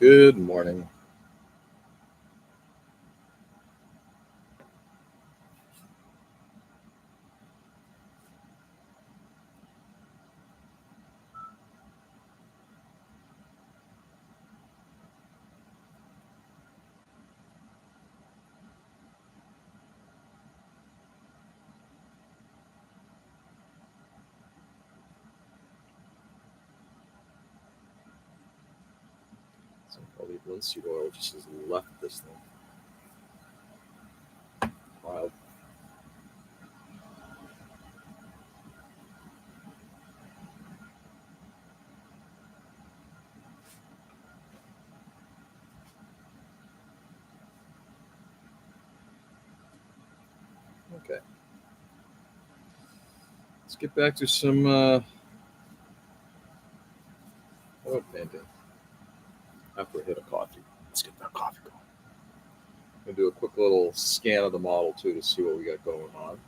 Good morning. So probably linseed oil just has left this thing. Wild. Okay. Let's get back to some oil painting. After a hit of coffee. Let's get that coffee going. I'm going to do a quick little scan of the model too to see what we got going on.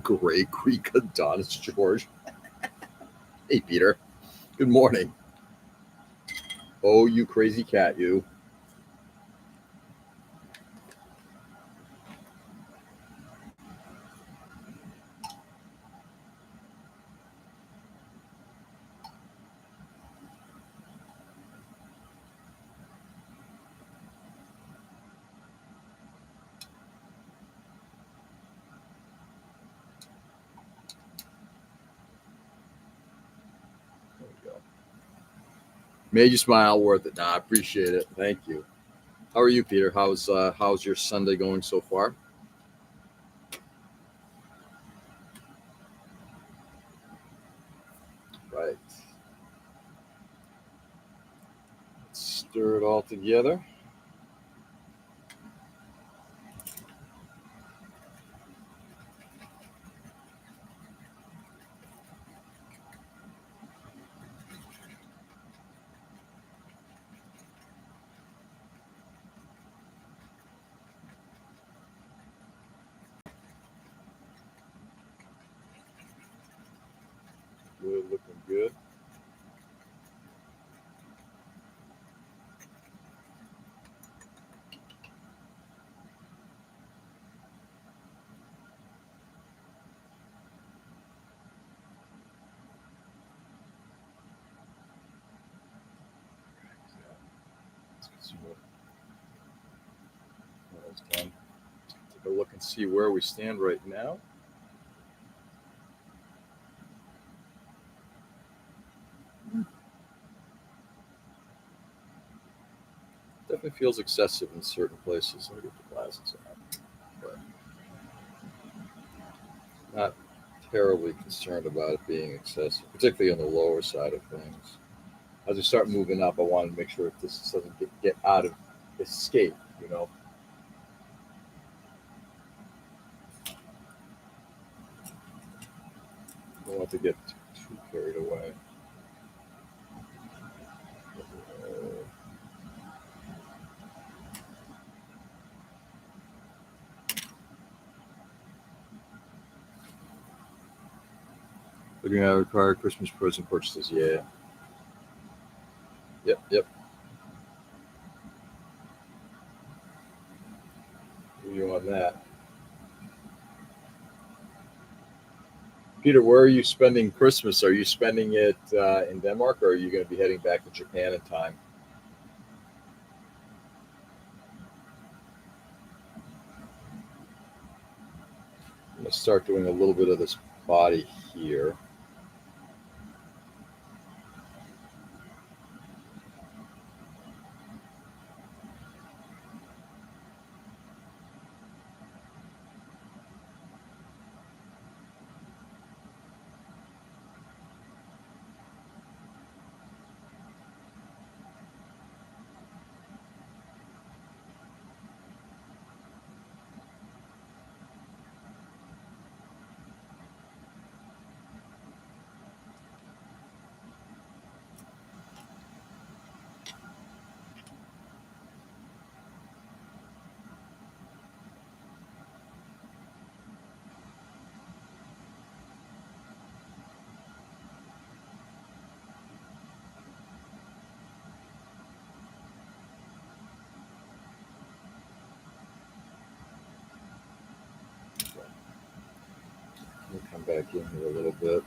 Gray Creek Adonis George. Hey, Peter. Good morning. Oh, you crazy cat, you. There we go. Made you smile, worth it. Nah, I appreciate it. Thank you. How are you, Peter? How's your Sunday going so far? Right. Let's stir it all together. Good, looking good. Let's get some more. That's done. Take a look and see where we stand right now. Definitely feels excessive in certain places. Let me get the glasses on. But not terribly concerned about it being excessive, particularly on the lower side of things. As we start moving up, I want to make sure that this doesn't get out of escape, you know. Don't want to get too carried away. Looking at required Christmas present purchases. Yeah. Yep. You on that. Peter, where are you spending Christmas? Are you spending it in Denmark, or are you going to be heading back to Japan in time? I'm going to start doing a little bit of this body here. back in here a little bit.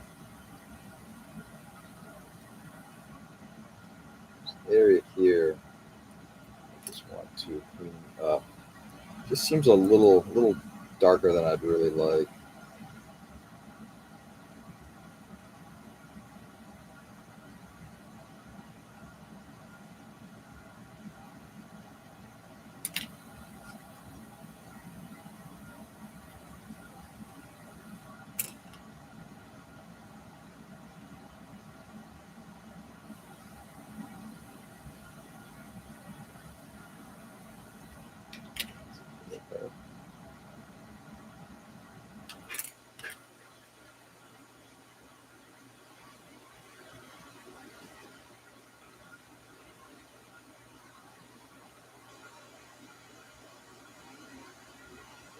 This area here, I just want to clean up. Just seems a little darker than I'd really like.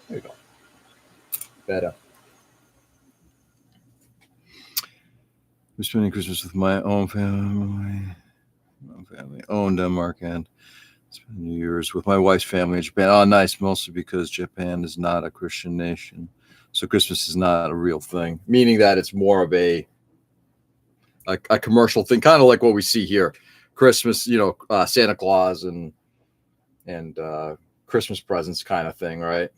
There you go. Better. I'm spending Christmas with my own family. Own Denmark, and spend New Year's with my wife's family in Japan. Oh, nice. Mostly because Japan is not a Christian nation, so Christmas is not a real thing. Meaning that it's more of a commercial thing, kind of like what we see here. Christmas, Santa Claus and Christmas presents, kind of thing, right?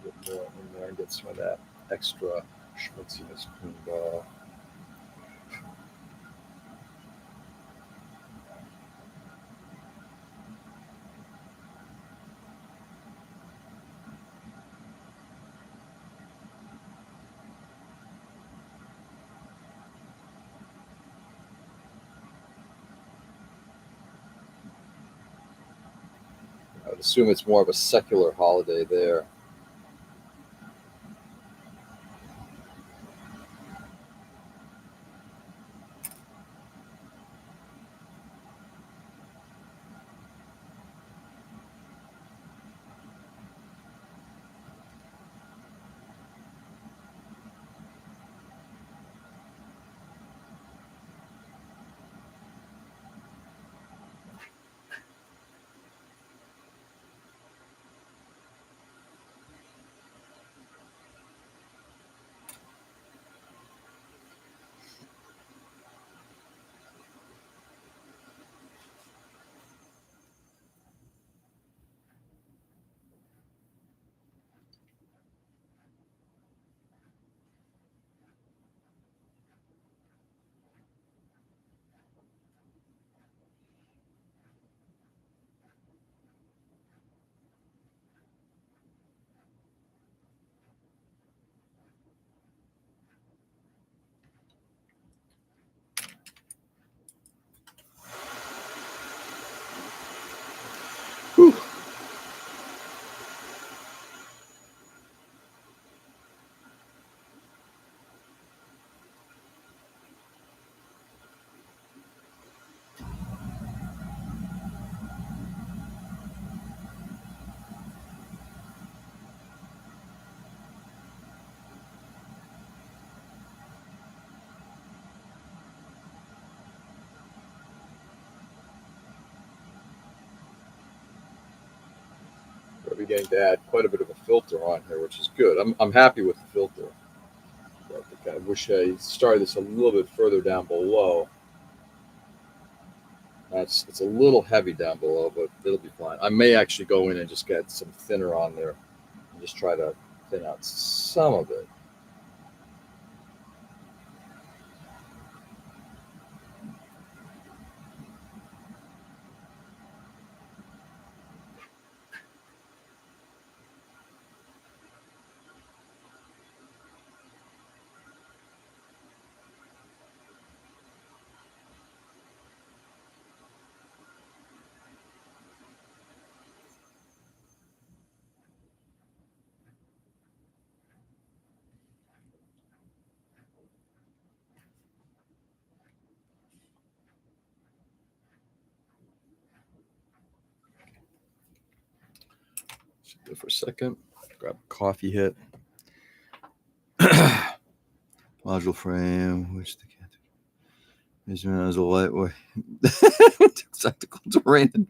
Get more in there and get some of that extra schmutziness cleaned off. I would assume it's more of a secular holiday there. Whew. We're beginning to add quite a bit of a filter on here, which is good. I'm happy with the filter. But I wish I started this a little bit further down below. It's a little heavy down below, but it'll be fine. I may actually go in and just get some thinner on there and just try to thin out some of it. Good for a second. Grab a coffee hit. Module frame, which the cat measurement as a lightweight tactical terrain,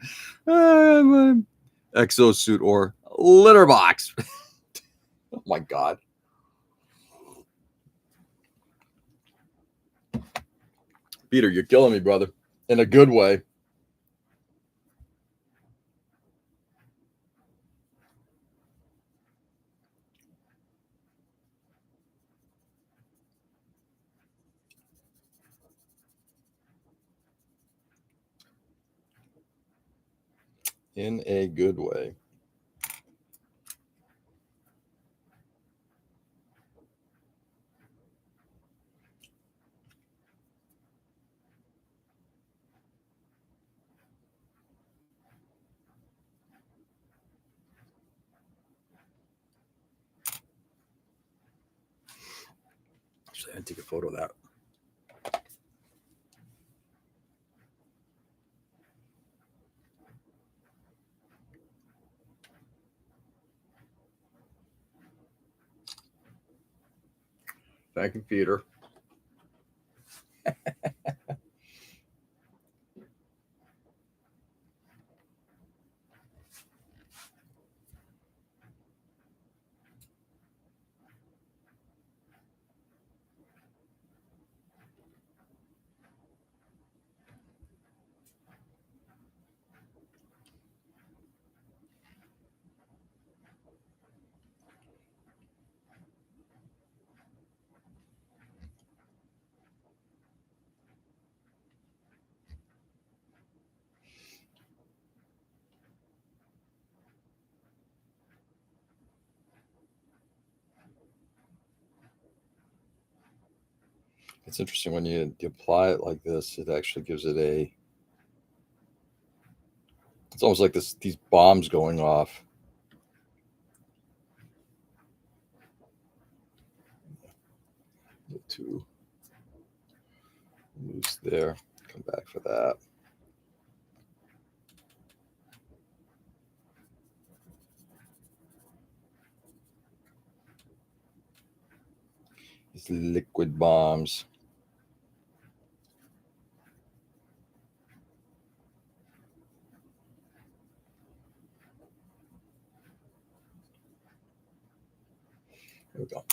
exosuit or litter box. Oh my god. Peter, you're killing me, brother. In a good way. In a good way. Actually, I had to take a photo of that. Thank you, Peter. It's interesting when you apply it like this, it actually gives it a. It's almost like these bombs going off. Too loose there. Come back for that. These liquid bombs. There we go.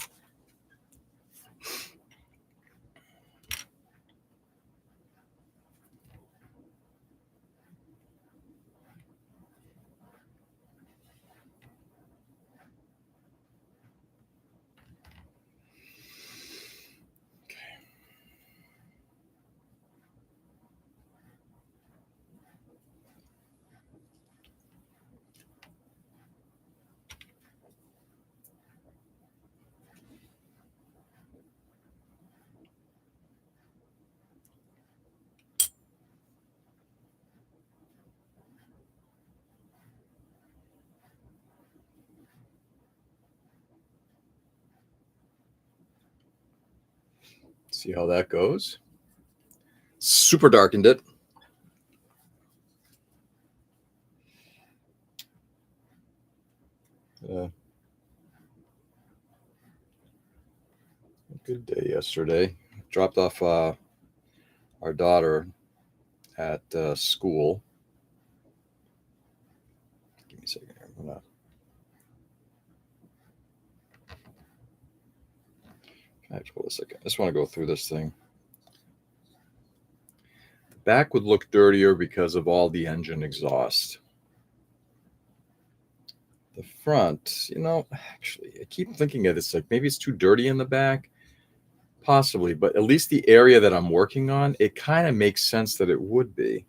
See how that goes. Super darkened it. Good day yesterday. Dropped off our daughter at school. Give me a second here. I'm gonna. Hold a second. I just want to go through this thing. The back would look dirtier because of all the engine exhaust. The front, actually, I keep thinking of this like maybe it's too dirty in the back. Possibly, but at least the area that I'm working on, it kind of makes sense that it would be.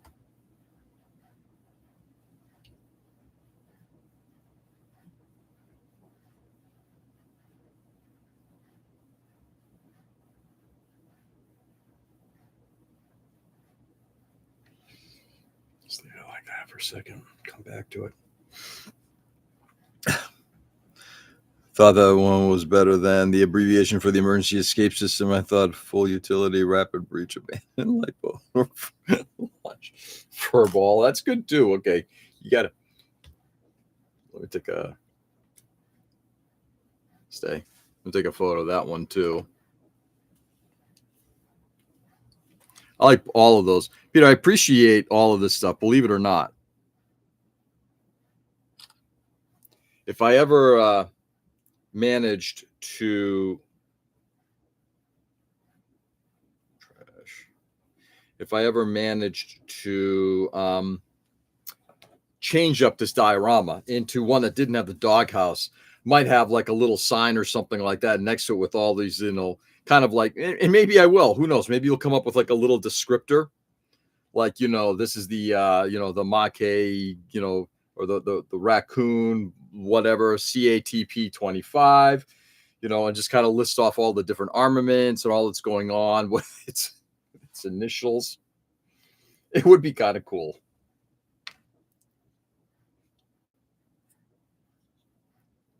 Just leave it like that for a second. Come back to it. Thought that one was better than the abbreviation for the emergency escape system. I thought full utility, rapid breach, abandoned lipo, launch, furball. That's good too. Okay, you gotta. Let me take a Stay. I'll take a photo of that one too. I like all of those. Peter, I appreciate all of this stuff, believe it or not. If I ever managed to change up this diorama into one that didn't have the doghouse, might have like a little sign or something like that next to it with all these, kind of like, and maybe I will, who knows, maybe you'll come up with like a little descriptor, like, this is the, the Mackay, or the raccoon, whatever, CATP 25, and just kind of list off all the different armaments and all that's going on with its initials. It would be kind of cool.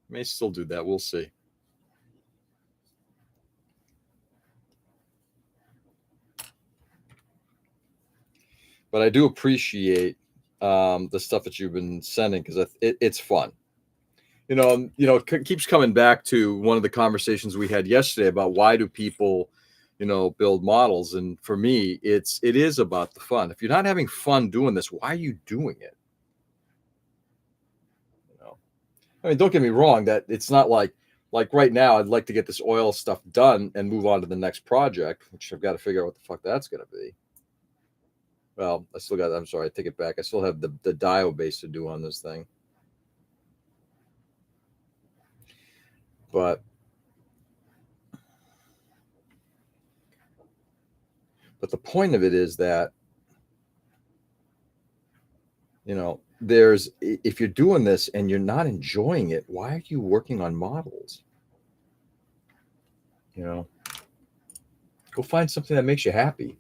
May still do that. We'll see. But I do appreciate the stuff that you've been sending, because it's fun. It keeps coming back to one of the conversations we had yesterday about why do people, build models. And for me, it is about the fun. If you're not having fun doing this, why are you doing it? I mean, don't get me wrong, that it's not like right now, I'd like to get this oil stuff done and move on to the next project, which I've got to figure out what the fuck that's going to be. Well, I'm sorry, I take it back. I still have the dial base to do on this thing. But the point of it is that, if you're doing this and you're not enjoying it, why are you working on models? Go find something that makes you happy.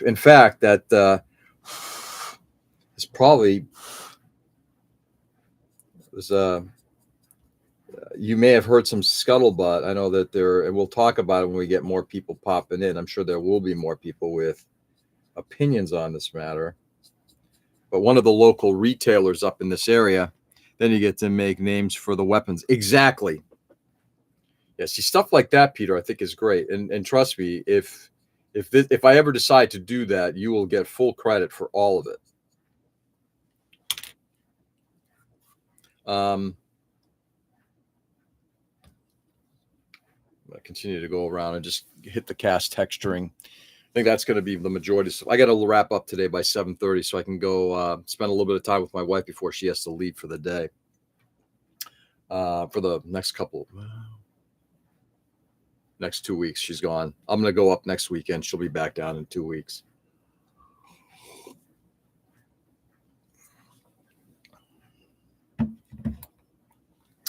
In fact, that is probably you may have heard some scuttlebutt. I know that and we'll talk about it when we get more people popping in. I'm sure there will be more people with opinions on this matter. But one of the local retailers up in this area, then you get to make names for the weapons. Exactly. Yeah, see, stuff like that, Peter, I think is great. And trust me, if I ever decide to do that, you will get full credit for all of it. I'm going to continue to go around and just hit the cast texturing. I think that's going to be the majority. So I got to wrap up today by 7:30 so I can go spend a little bit of time with my wife before she has to leave for the day. For the next 2 weeks, she's gone. I'm going to go up next weekend. She'll be back down in 2 weeks.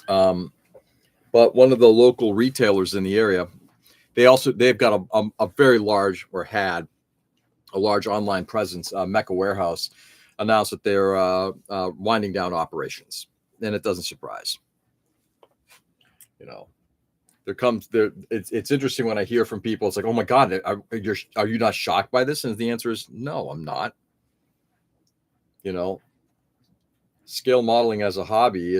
But one of the local retailers in the area, they've got a very large, or had a large online presence. Mecca Warehouse announced that they're winding down operations, and it doesn't surprise. It's interesting when I hear from people. It's like, oh my God, are you not shocked by this? And the answer is no, I'm not. Scale modeling as a hobby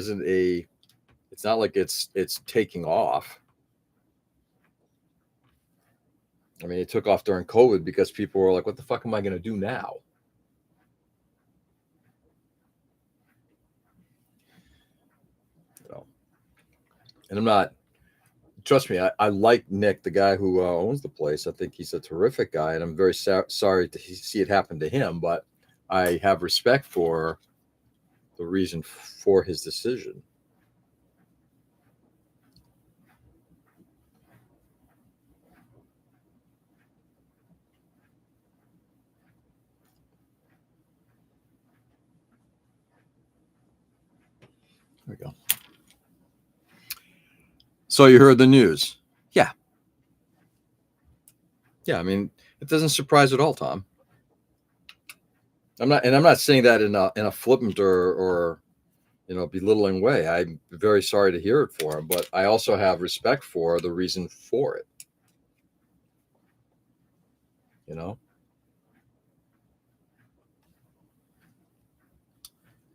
it's not like it's taking off. I mean, it took off during COVID because people were like, what the fuck am I going to do now? And I'm not, trust me, I like Nick, the guy who owns the place. I think he's a terrific guy, and I'm very sorry to see it happen to him, but I have respect for the reason for his decision. There we go. So you heard the news. Yeah. I mean, it doesn't surprise at all, Tom. I'm not saying that in a flippant or belittling way. I'm very sorry to hear it for him, but I also have respect for the reason for it.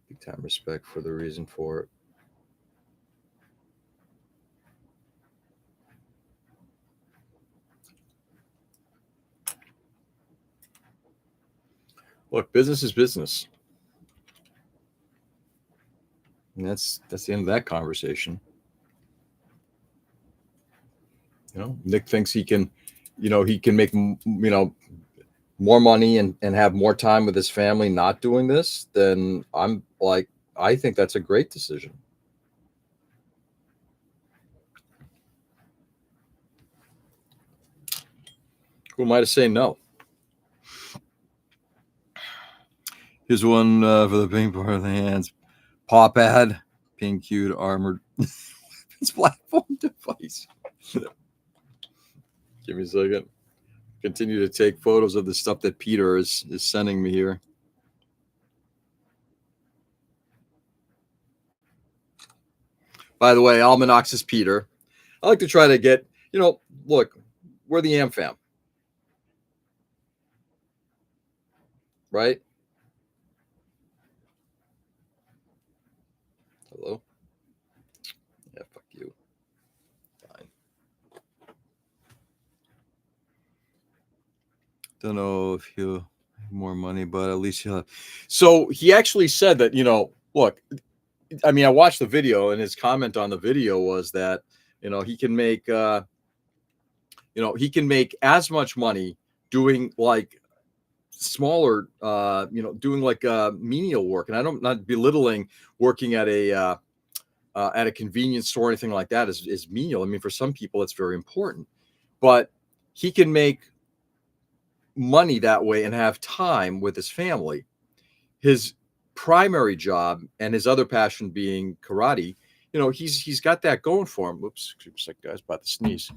Big time respect for the reason for it. Look, business is business. And that's the end of that conversation. Nick thinks he can, he can make, more money and have more time with his family not doing this. Then I'm like, I think that's a great decision. Who am I to say no? Here's one for the pink part of the hands. Pop ad, pink hued armored it's platform device. Give me a second. Continue to take photos of the stuff that Peter is sending me here. By the way, Almanax is Peter. I like to try to get, look, we're the Am fam, right? Hello? Yeah, fuck you. Fine. Don't know if he'll have more money, but at least he'll have. So he actually said that, look, I mean, I watched the video and his comment on the video was that, he can make, he can make as much money doing like smaller, doing like menial work. And I don't not belittling working at a convenience store or anything like that is menial. I mean, for some people, it's very important, but he can make money that way and have time with his family. His primary job and his other passion being karate, he's got that going for him. Whoops, it's like guys about to sneeze.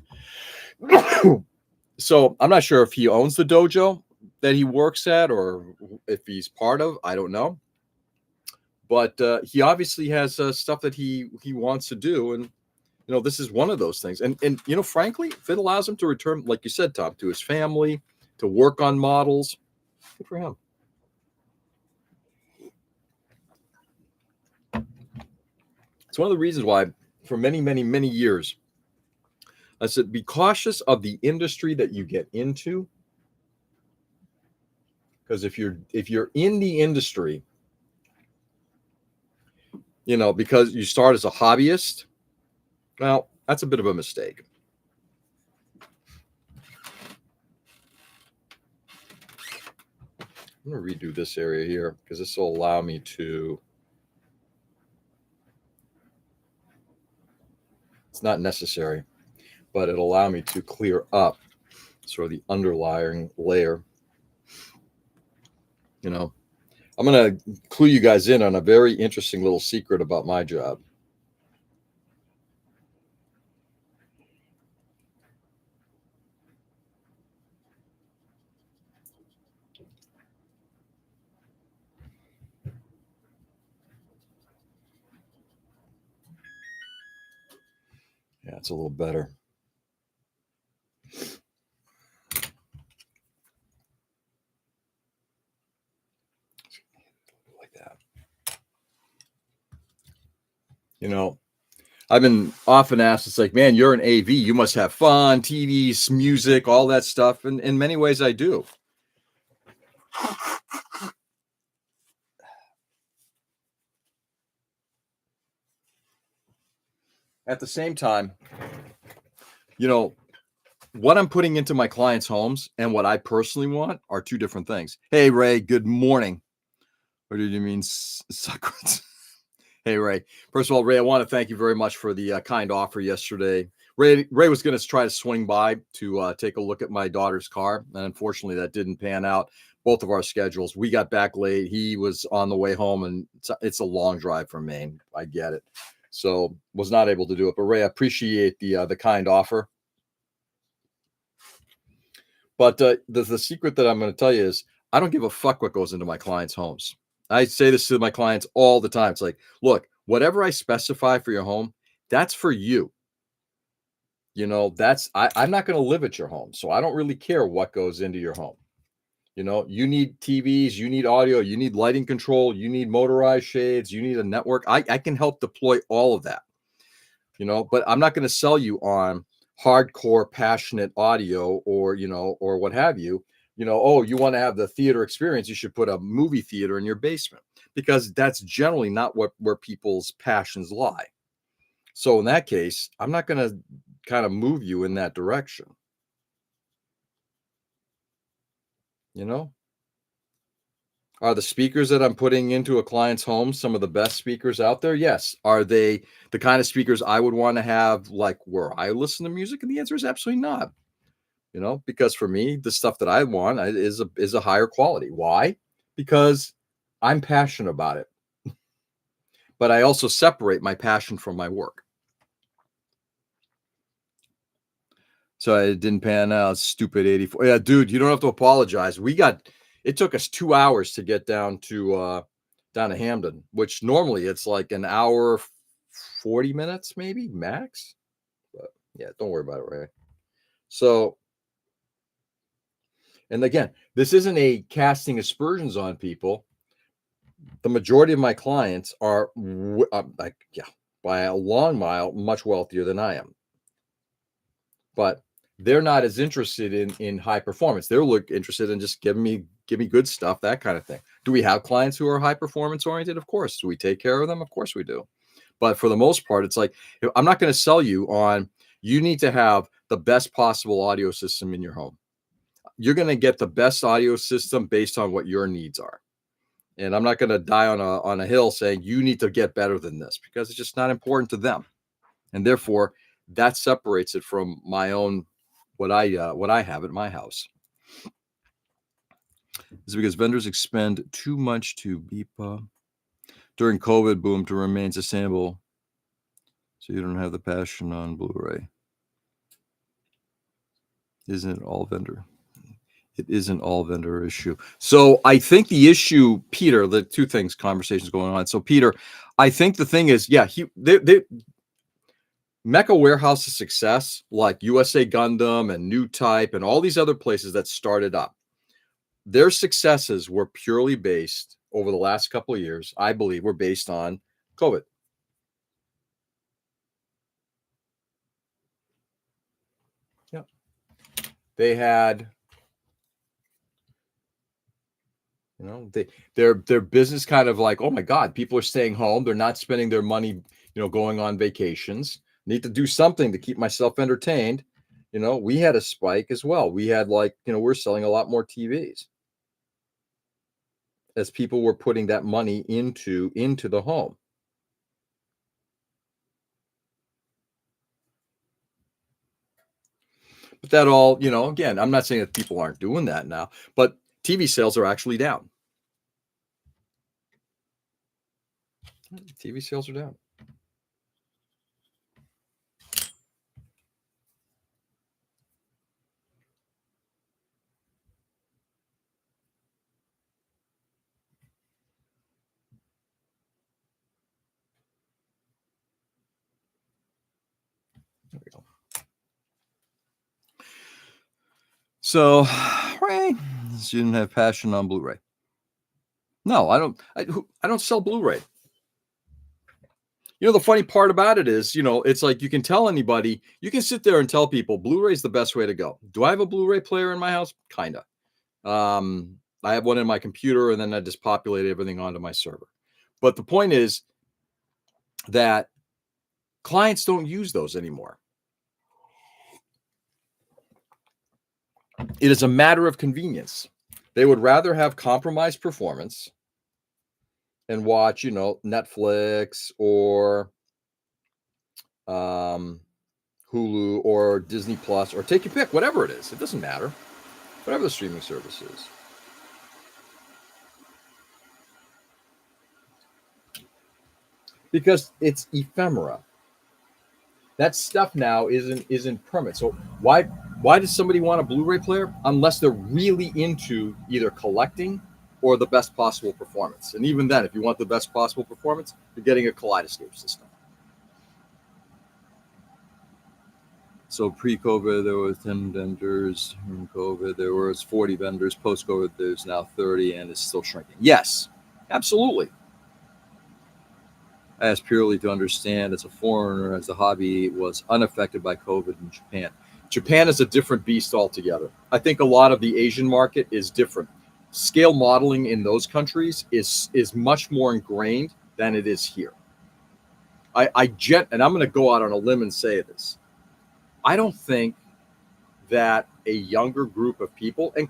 So I'm not sure if he owns the dojo that he works at or if he's part of. I don't know, but he obviously has stuff that he wants to do, and this is one of those things. And frankly, if it allows him to return, like you said, Tom, to his family, to work on models, good for him. It's one of the reasons why, for many, many, many years, I said, be cautious of the industry that you get into, because if you're in the industry, because you start as a hobbyist, well, that's a bit of a mistake. I'm going to redo this area here because this will allow me to. It's not necessary, but it'll allow me to clear up sort of the underlying layer. I'm going to clue you guys in on a very interesting little secret about my job. Yeah, it's a little better. Like that. I've been often asked, it's like, man, you're an AV. You must have fun, TVs, music, all that stuff. And in many ways, I do. At the same time, what I'm putting into my clients' homes and what I personally want are two different things. Hey, Ray, good morning. Or did you mean succulents? Hey, Ray. First of all, Ray, I want to thank you very much for the kind offer yesterday. Ray was going to try to swing by to take a look at my daughter's car. And unfortunately, that didn't pan out. Both of our schedules. We got back late. He was on the way home, and it's a long drive from Maine. I get it. So was not able to do it. But Ray, I appreciate the kind offer. But the secret that I'm going to tell you is I don't give a fuck what goes into my clients' homes. I say this to my clients all the time. It's like, look, whatever I specify for your home, that's for you. I'm not going to live at your home. So I don't really care what goes into your home. You need TVs, you need audio, you need lighting control, you need motorized shades, you need a network. I can help deploy all of that, but I'm not going to sell you on hardcore passionate audio or what have you, Oh, you want to have the theater experience, you should put a movie theater in your basement, because that's generally not where people's passions lie. So in that case, I'm not going to kind of move you in that direction. Are the speakers that I'm putting into a client's home some of the best speakers out there? Yes. Are they the kind of speakers I would want to have, like where I listen to music? And the answer is absolutely not. Because for me, the stuff that I want is a higher quality. Why? Because I'm passionate about it, but I also separate my passion from my work. So it didn't pan out. Stupid 84. Yeah, dude, you don't have to apologize. It took us 2 hours to get down to Hamden, which normally it's like an hour 40 minutes, maybe max. But yeah, don't worry about it, Ray. So, and again, this isn't a casting aspersions on people. The majority of my clients are by a long mile much wealthier than I am. But they're not as interested in high performance. They're interested in just give me good stuff, that kind of thing. Do we have clients who are high performance oriented? Of course. Do we take care of them? Of course we do. But for the most part, it's like, I'm not going to sell you on, you need to have the best possible audio system in your home. You're going to get the best audio system based on what your needs are. And I'm not going to die on a hill saying you need to get better than this, because it's just not important to them. And therefore, that separates it from my own, what I have at my house. Is because vendors expend too much to BIPA during COVID boom to remain sustainable, so you don't have the passion on Blu-ray. Isn't it all vendor? It isn't all vendor issue. So I think the issue, Peter, the two things, conversations going on. So Peter, I think the thing is, yeah, Mecca Warehouse's success, like USA Gundam and New Type and all these other places that started up, their successes were purely based over the last couple of years, I believe, were based on COVID. Yeah. They had, their business kind of like, oh my God, people are staying home. They're not spending their money, going on vacations. Need to do something to keep myself entertained. We had a spike as well. We had we're selling a lot more TVs as people were putting that money into the home. But that all, again, I'm not saying that people aren't doing that now, but TV sales are actually down. TV sales are down. There we go. So, Ray, you didn't have passion on Blu-ray. No, I don't sell Blu-ray. The funny part about it is, it's like you can tell anybody, you can sit there and tell people Blu-ray is the best way to go. Do I have a Blu-ray player in my house? Kinda. I have one in my computer, and then I just populate everything onto my server. But the point is that clients don't use those anymore. It is a matter of convenience. They would rather have compromised performance and watch, Netflix or Hulu or Disney Plus, or take your pick, whatever it is. It doesn't matter. Whatever the streaming service is. Because it's ephemera. That stuff now isn't permanent. So why does somebody want a Blu-ray player? Unless they're really into either collecting or the best possible performance. And even then, if you want the best possible performance, you're getting a kaleidoscope system. So pre-COVID, there was 10 vendors. In COVID, there was 40 vendors. Post-COVID, there's now 30, and it's still shrinking. Yes, absolutely. As purely to understand, as a foreigner, as the hobby was unaffected by COVID in Japan. Japan is a different beast altogether. I think a lot of the Asian market is different. Scale modeling in those countries is much more ingrained than it is here. And I'm going to go out on a limb and say this. I don't think that a younger group of people and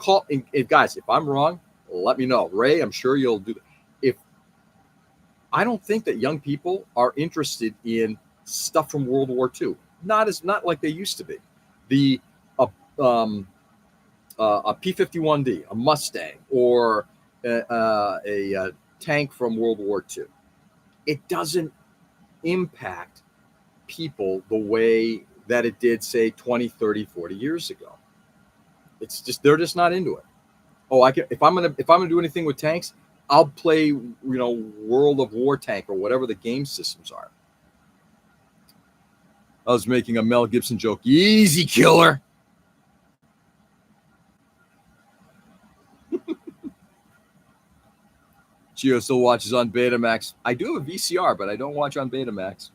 guys, if I'm wrong, let me know. Ray, I'm sure you'll do. If I don't think that young people are interested in stuff from World War II, not like they used to be. The a P-51D, a Mustang, or a tank from World War II. It doesn't impact people the way that it did, say, 20, 30, 40 years ago. It's just they're just not into it. Oh, if I'm gonna do anything with tanks, I'll play World of War Tank or whatever the game systems are. I was making a Mel Gibson joke. Easy, killer. Gio still watches on Betamax. I do have a VCR, but I don't watch on Betamax.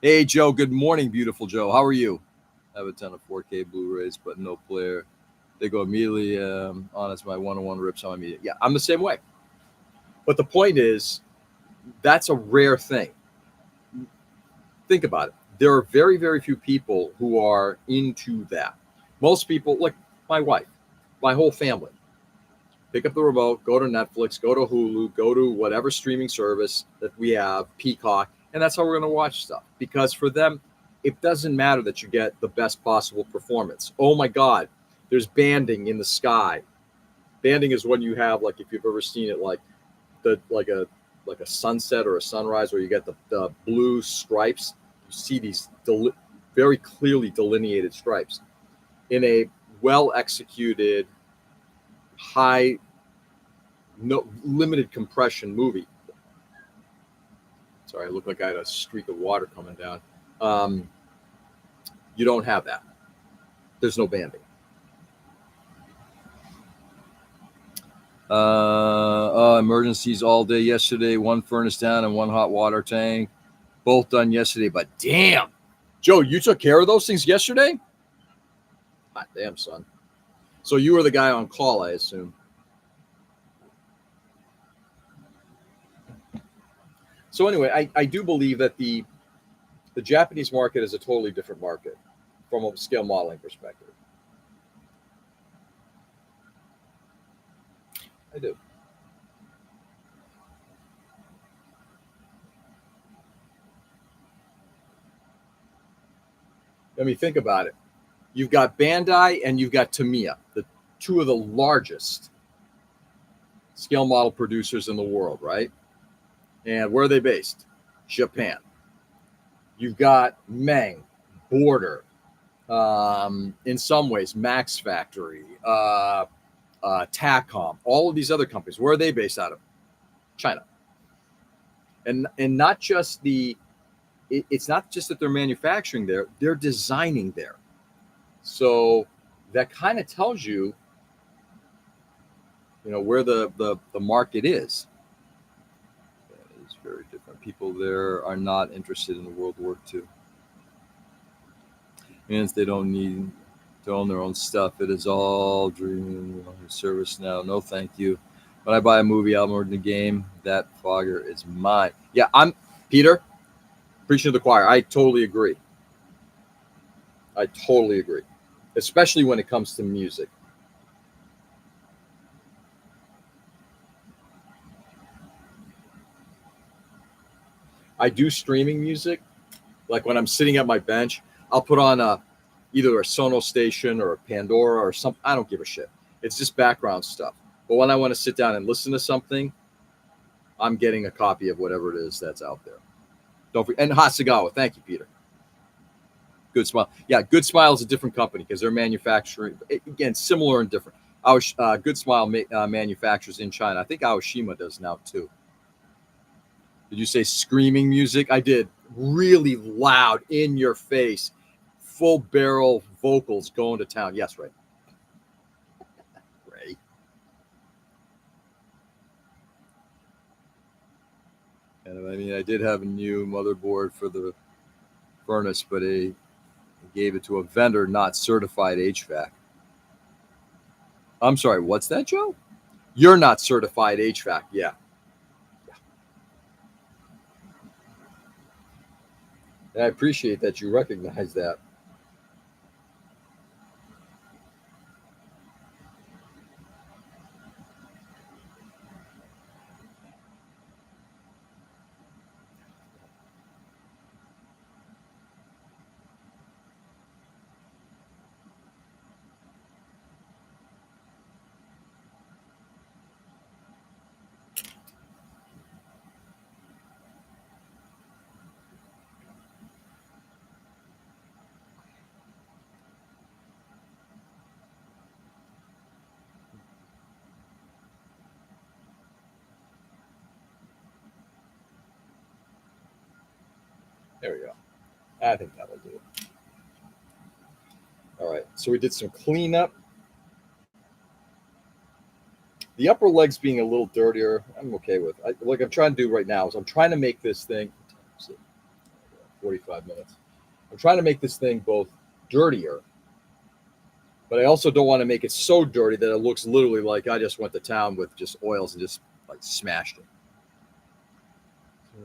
Hey, Joe. Good morning, beautiful Joe. How are you? I have a ton of 4K Blu-rays, but no player. They go immediately on as my one-on-one rips on my media. Yeah, I'm the same way. But the point is, that's a rare thing. Think about it. There are very, very few people who are into that. Most people, like my wife, my whole family, pick up the remote, go to Netflix, go to Hulu, go to whatever streaming service that we have, Peacock, and that's how we're going to watch stuff. Because for them, it doesn't matter that you get the best possible performance. Oh my God, there's banding in the sky. Banding is when you have, like, if you've ever seen it, like a sunset or a sunrise where you get the blue stripes. You see these very clearly delineated stripes in a well-executed, limited compression movie. Sorry, I look like I had a streak of water coming down. You don't have that. There's no banding. Emergencies all day yesterday. One furnace down and one hot water tank. Both done yesterday, but damn. Joe, you took care of those things yesterday? Hot damn, son. So you were the guy on call, I assume. So anyway, I do believe that the Japanese market is a totally different market from a scale modeling perspective. I do. I mean, think about it. You've got Bandai and you've got Tamiya, the two of the largest scale model producers in the world, right? And where are they based? Japan. You've got Meng, Border, in some ways, Max Factory, TACOM, all of these other companies. Where are they based out of? China. And not just it's not just that they're manufacturing there, they're designing there. So that kind of tells you, where the market is. It is very different. People there are not interested in the World War II. Means they don't need to own their own stuff. It is all dreaming service now. No, thank you. When I buy a movie album or the game, that fogger is mine. Yeah, I'm Peter, preaching to the choir. I totally agree. Especially when it comes to music. I do streaming music. Like when I'm sitting at my bench, I'll put on either a Sonos station or a Pandora or something. I don't give a shit. It's just background stuff. But when I want to sit down and listen to something, I'm getting a copy of whatever it is that's out there. Don't forget. And Hasagawa. Thank you, Peter. Good Smile. Yeah, Good Smile is a different company because they're manufacturing, again, similar and different. Good Smile manufactures in China. I think Aoshima does now too. Did you say screaming music? I did. Really loud, in your face, full barrel vocals going to town. Yes, Ray. Ray. And I mean, I did have a new motherboard for the furnace, but a gave it to a vendor not certified HVAC. I'm sorry, what's that, Joe? You're not certified HVAC. Yeah. And I appreciate that you recognize that. There we go. I think that'll do it. All right. So we did some cleanup. The upper legs being a little dirtier, I'm okay with. Like I'm trying to do right now is I'm trying to make this thing 45 minutes. I'm trying to make this thing both dirtier, but I also don't want to make it so dirty that it looks literally like I just went to town with just oils and just like smashed it.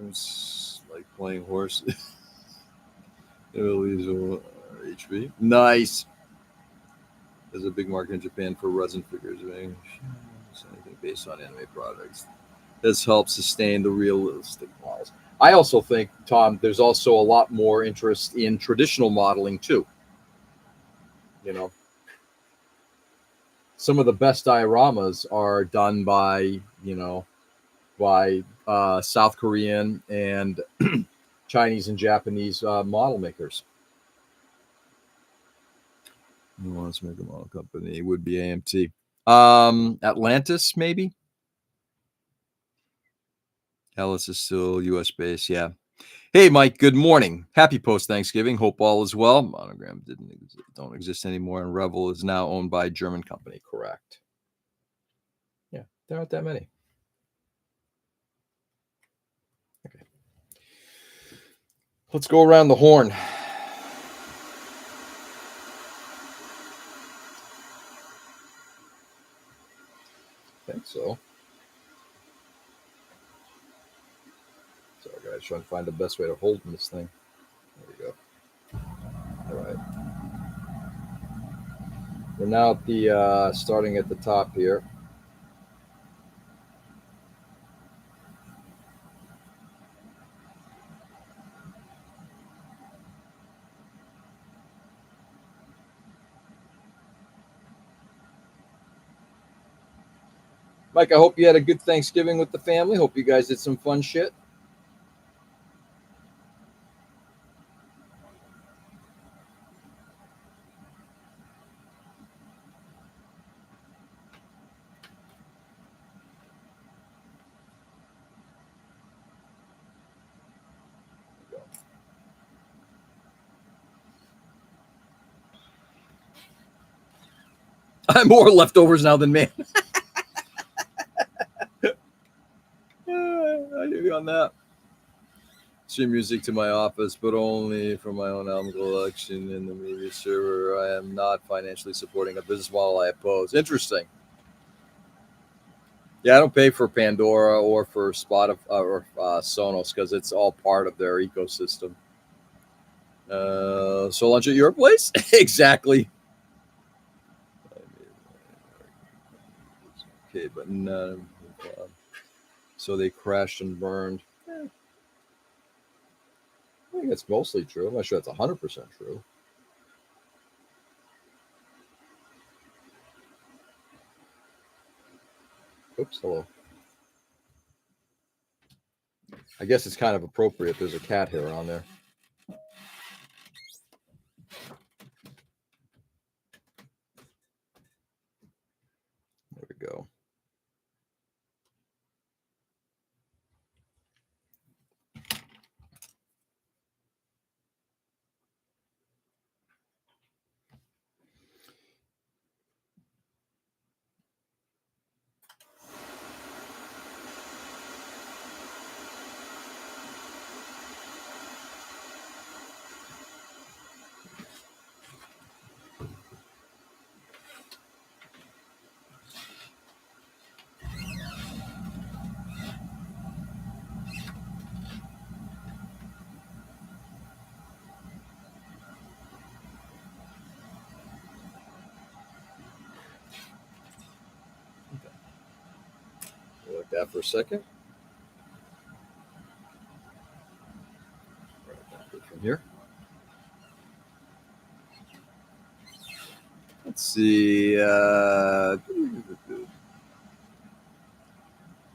It's like playing horse. HV. Nice. There's a big market in Japan for resin figures. Anything based on anime products. This helps sustain the realistic models. I also think, Tom, there's also a lot more interest in traditional modeling too. You know, some of the best dioramas are done by, South Korean and Chinese and Japanese model makers. Who wants to make a model company? It would be AMT. Atlantis, maybe? Alice is still US based, yeah. Hey, Mike, good morning. Happy post-Thanksgiving. Hope all is well. Monogram don't exist anymore, and Revel is now owned by a German company. Correct. Yeah, there aren't that many. Okay. Let's go around the horn. I think so. Sorry, guys, trying to find the best way to hold this thing. There we go. All right. We're now at the starting at the top here. Mike, I hope you had a good Thanksgiving with the family. Hope you guys did some fun shit. I'm more leftovers now than man. I hear you on that. Stream music to my office, but only for my own album collection in the media server. I am not financially supporting a business model I oppose. Interesting. Yeah, I don't pay for Pandora or for Spotify or Sonos because it's all part of their ecosystem. So lunch at your place? Exactly. Okay, but no. So they crashed and burned. I think it's mostly true. I'm not sure that's 100% true. Oops, hello. I guess it's kind of appropriate. There's a cat hair on there. There we go. like that for a second. From here. Let's see.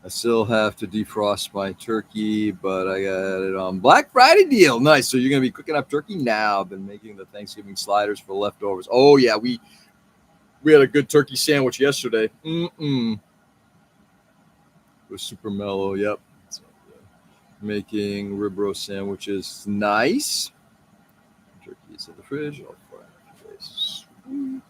I still have to defrost my turkey, but I got it on Black Friday deal. Nice. So you're going to be cooking up turkey now. I've been making the Thanksgiving sliders for leftovers. Oh, yeah. We had a good turkey sandwich yesterday. It was super mellow. Yep. So, making rib roast sandwiches. Nice. Turkey's in the fridge. I'll fry it. Sweet.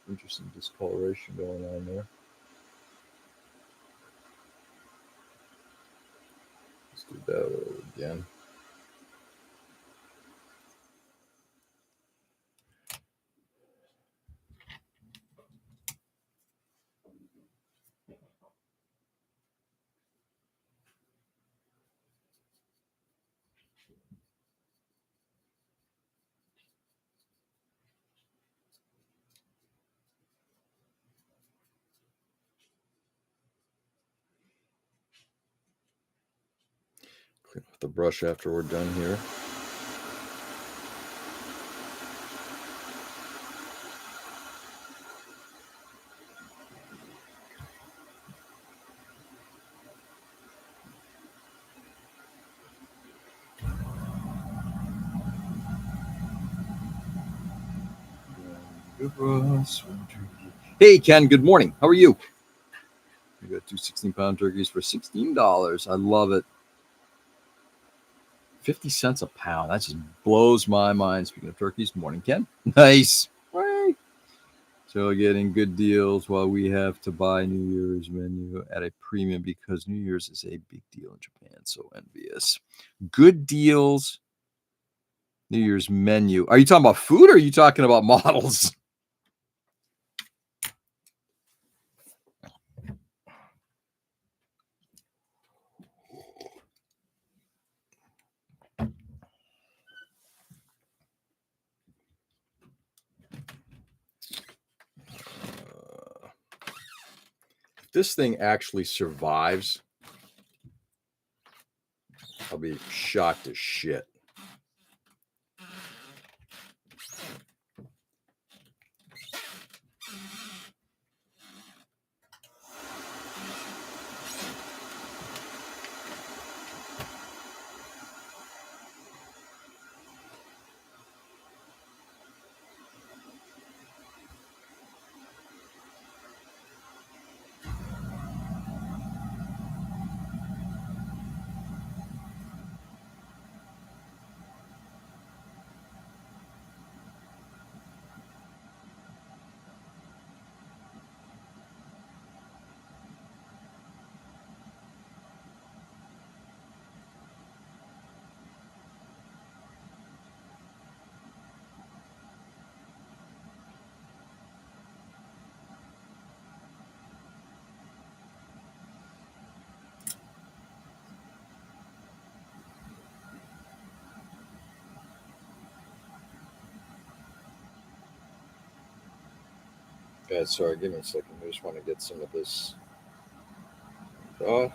Interesting discoloration going on there. Let's do that again. Clean off the brush after we're done here. Hey, Ken, good morning. How are you? We got 2 16-pound turkeys for $16. I love it. 50 cents a pound. That just blows my mind. Speaking of turkeys, morning, Ken. Nice. Right. So getting good deals while we have to buy New Year's menu at a premium because New Year's is a big deal in Japan. So envious. Good deals. New Year's menu. Are you talking about food or are you talking about models? This thing actually survives, I'll be shocked as shit. Guys, sorry, give me a second. I just want to get some of this off.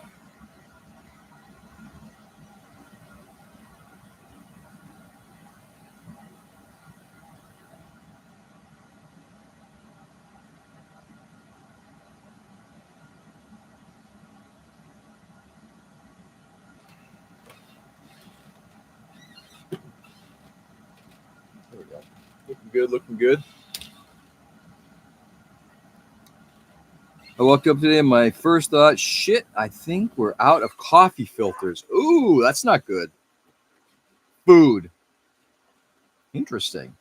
There we go. Looking good, looking good. I woke up today and my first thought, shit, I think we're out of coffee filters. Ooh, that's not good. Food. Interesting.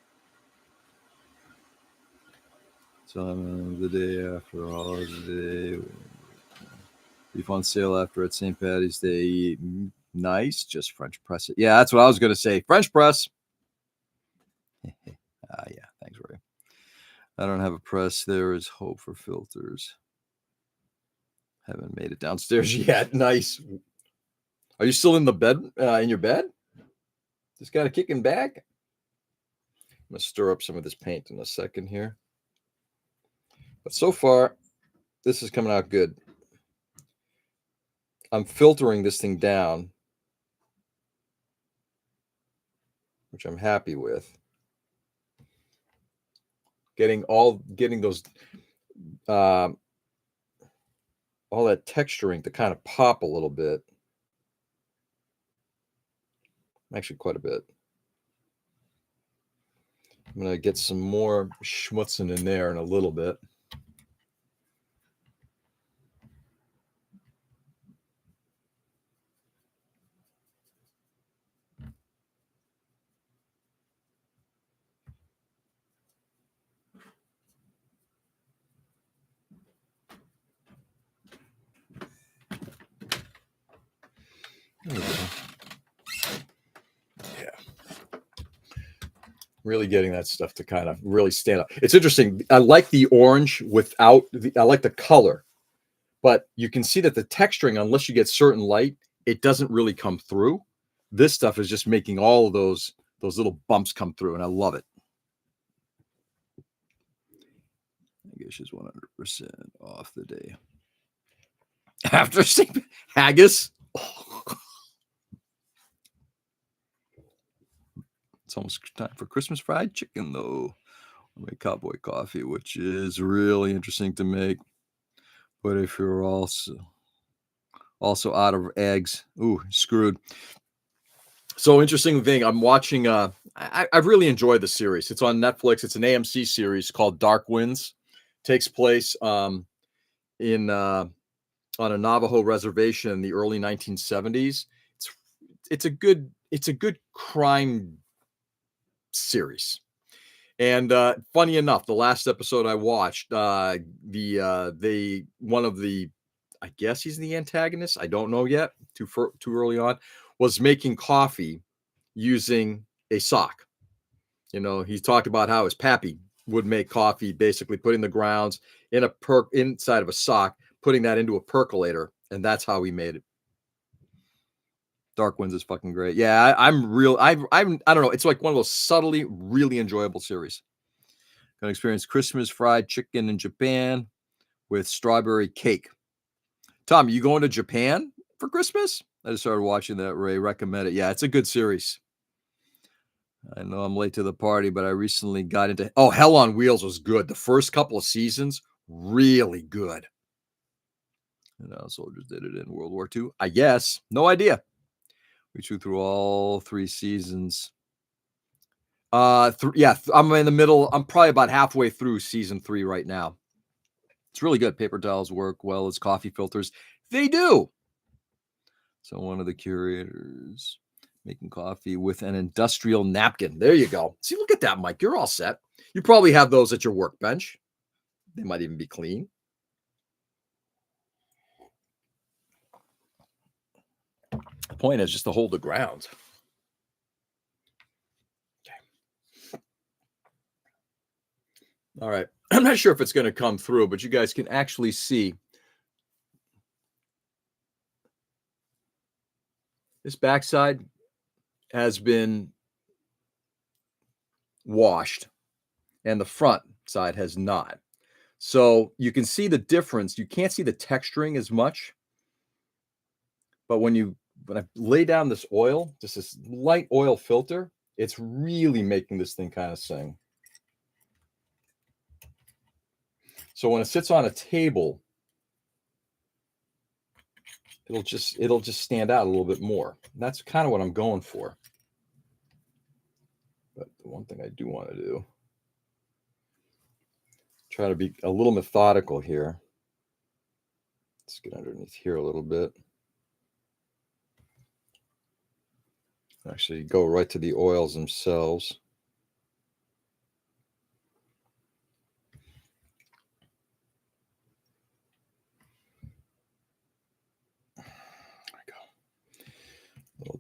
Time of the day after holiday. Beef on sale after at St. Patty's Day. Nice. Just French press it. Yeah, that's what I was going to say. French press. Yeah. Thanks, Ray. I don't have a press. There is hope for filters. Haven't made it downstairs yet. Nice. Are you still in the bed? In your bed? Just got a kicking back. I'm going to stir up some of this paint in a second here. But so far, this is coming out good. I'm filtering this thing down, which I'm happy with. Getting those all that texturing to kind of pop a little bit. Actually, quite a bit. I'm going to get some more schmutzing in there in a little bit. There we go. Yeah. Really getting that stuff to kind of really stand out. It's interesting. I like the orange without I like the color, but you can see that the texturing, unless you get certain light, it doesn't really come through. This stuff is just making all of those little bumps come through, and I love it. I guess she's 100% off the day. After haggis. It's almost time for Christmas fried chicken, though. I make cowboy coffee, which is really interesting to make. But if you're also out of eggs, ooh, screwed. So interesting thing, I'm watching. I've really enjoyed the series. It's on Netflix. It's an AMC series called Dark Winds. Takes place on a Navajo reservation in the early 1970s. It's a good crime series. And funny enough, the last episode I watched, one of the, I guess he's the antagonist. I don't know yet. Too early on. Was making coffee using a sock. You know, he talked about how his pappy would make coffee, basically putting the grounds in inside of a sock, putting that into a percolator, and that's how he made it. Dark Winds is fucking great. Yeah, I don't know. It's like one of those subtly really enjoyable series. Gonna experience Christmas fried chicken in Japan with strawberry cake. Tom, you going to Japan for Christmas? I just started watching that. Ray recommended. Yeah, it's a good series. I know I'm late to the party, but I recently got into Hell on Wheels was good. The first couple of seasons, really good. And how soldiers did it in World War II. I guess. No idea. We chew through all 3 seasons. I'm in the middle. I'm probably about halfway through season 3 right now. It's really good. Paper towels work well as coffee filters. They do. So one of the curators making coffee with an industrial napkin. There you go. See, look at that, Mike. You're all set. You probably have those at your workbench. They might even be clean. The point is just to hold the ground. Okay. All right. I'm not sure if it's going to come through, but you guys can actually see this backside has been washed and the front side has not. So you can see the difference. You can't see the texturing as much. But when I lay down this oil, just this light oil filter, it's really making this thing kind of sing. So when it sits on a table, it'll just stand out a little bit more. And that's kind of what I'm going for. But the one thing I do want to do, try to be a little methodical here. Let's get underneath here a little bit. Actually, go right to the oils themselves.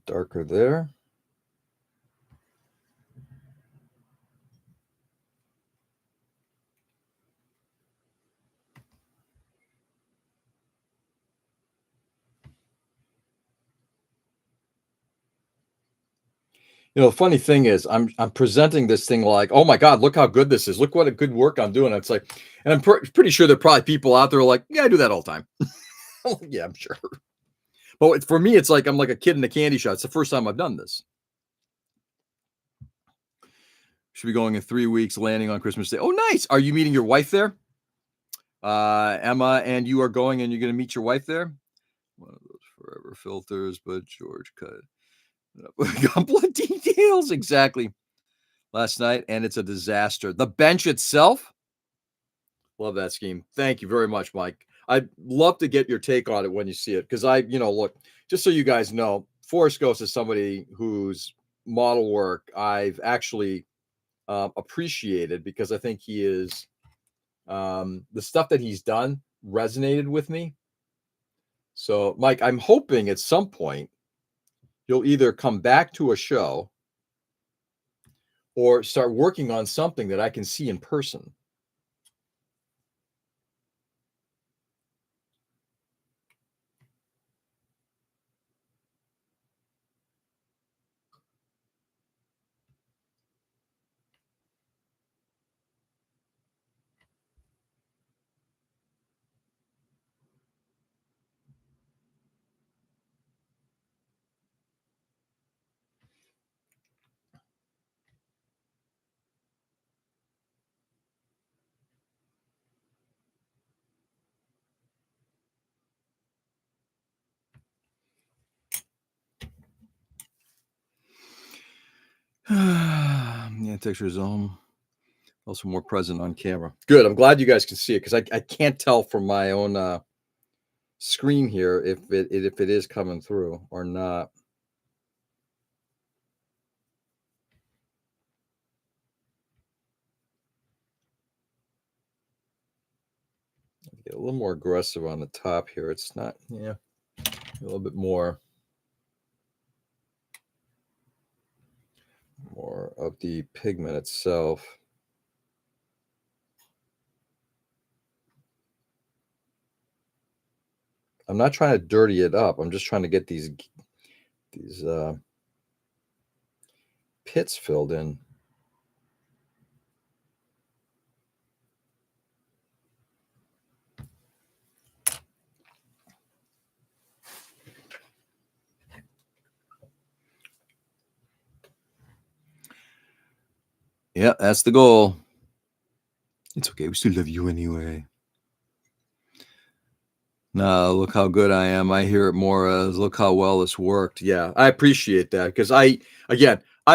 darker there. You know, the funny thing is, I'm presenting this thing like, oh my God, look how good this is. Look what a good work I'm doing. It's like, and I'm pretty sure there are probably people out there like, yeah, I do that all the time. Yeah, I'm sure. But for me, it's like I'm like a kid in a candy shop. It's the first time I've done this. Should be going in 3 weeks, landing on Christmas Day. Oh, nice. Are you meeting your wife there? Emma and you are going and you're going to meet your wife there? One of those forever filters, but George cut a couple of details. Exactly. Last night, and it's a disaster. The bench itself, love that scheme. Thank you very much, Mike. I'd love to get your take on it when you see it, because look, just so you guys know, Forrest Ghost is somebody whose model work I've actually appreciated, because I think he is the stuff that he's done resonated with me. So, Mike, I'm hoping at some point you'll either come back to a show or start working on something that I can see in person. Yeah, texture zone. Also more present on camera. Good. I'm glad you guys can see it, because I can't tell from my own screen here if it is coming through or not. Get a little more aggressive on the top here. It's not, yeah, a little bit more of the pigment itself. I'm not trying to dirty it up. I'm just trying to get these pits filled in. Yeah, that's the goal. It's okay. We still love you anyway. No, look how good I am. I hear it more as look how well this worked. Yeah, I appreciate that, because I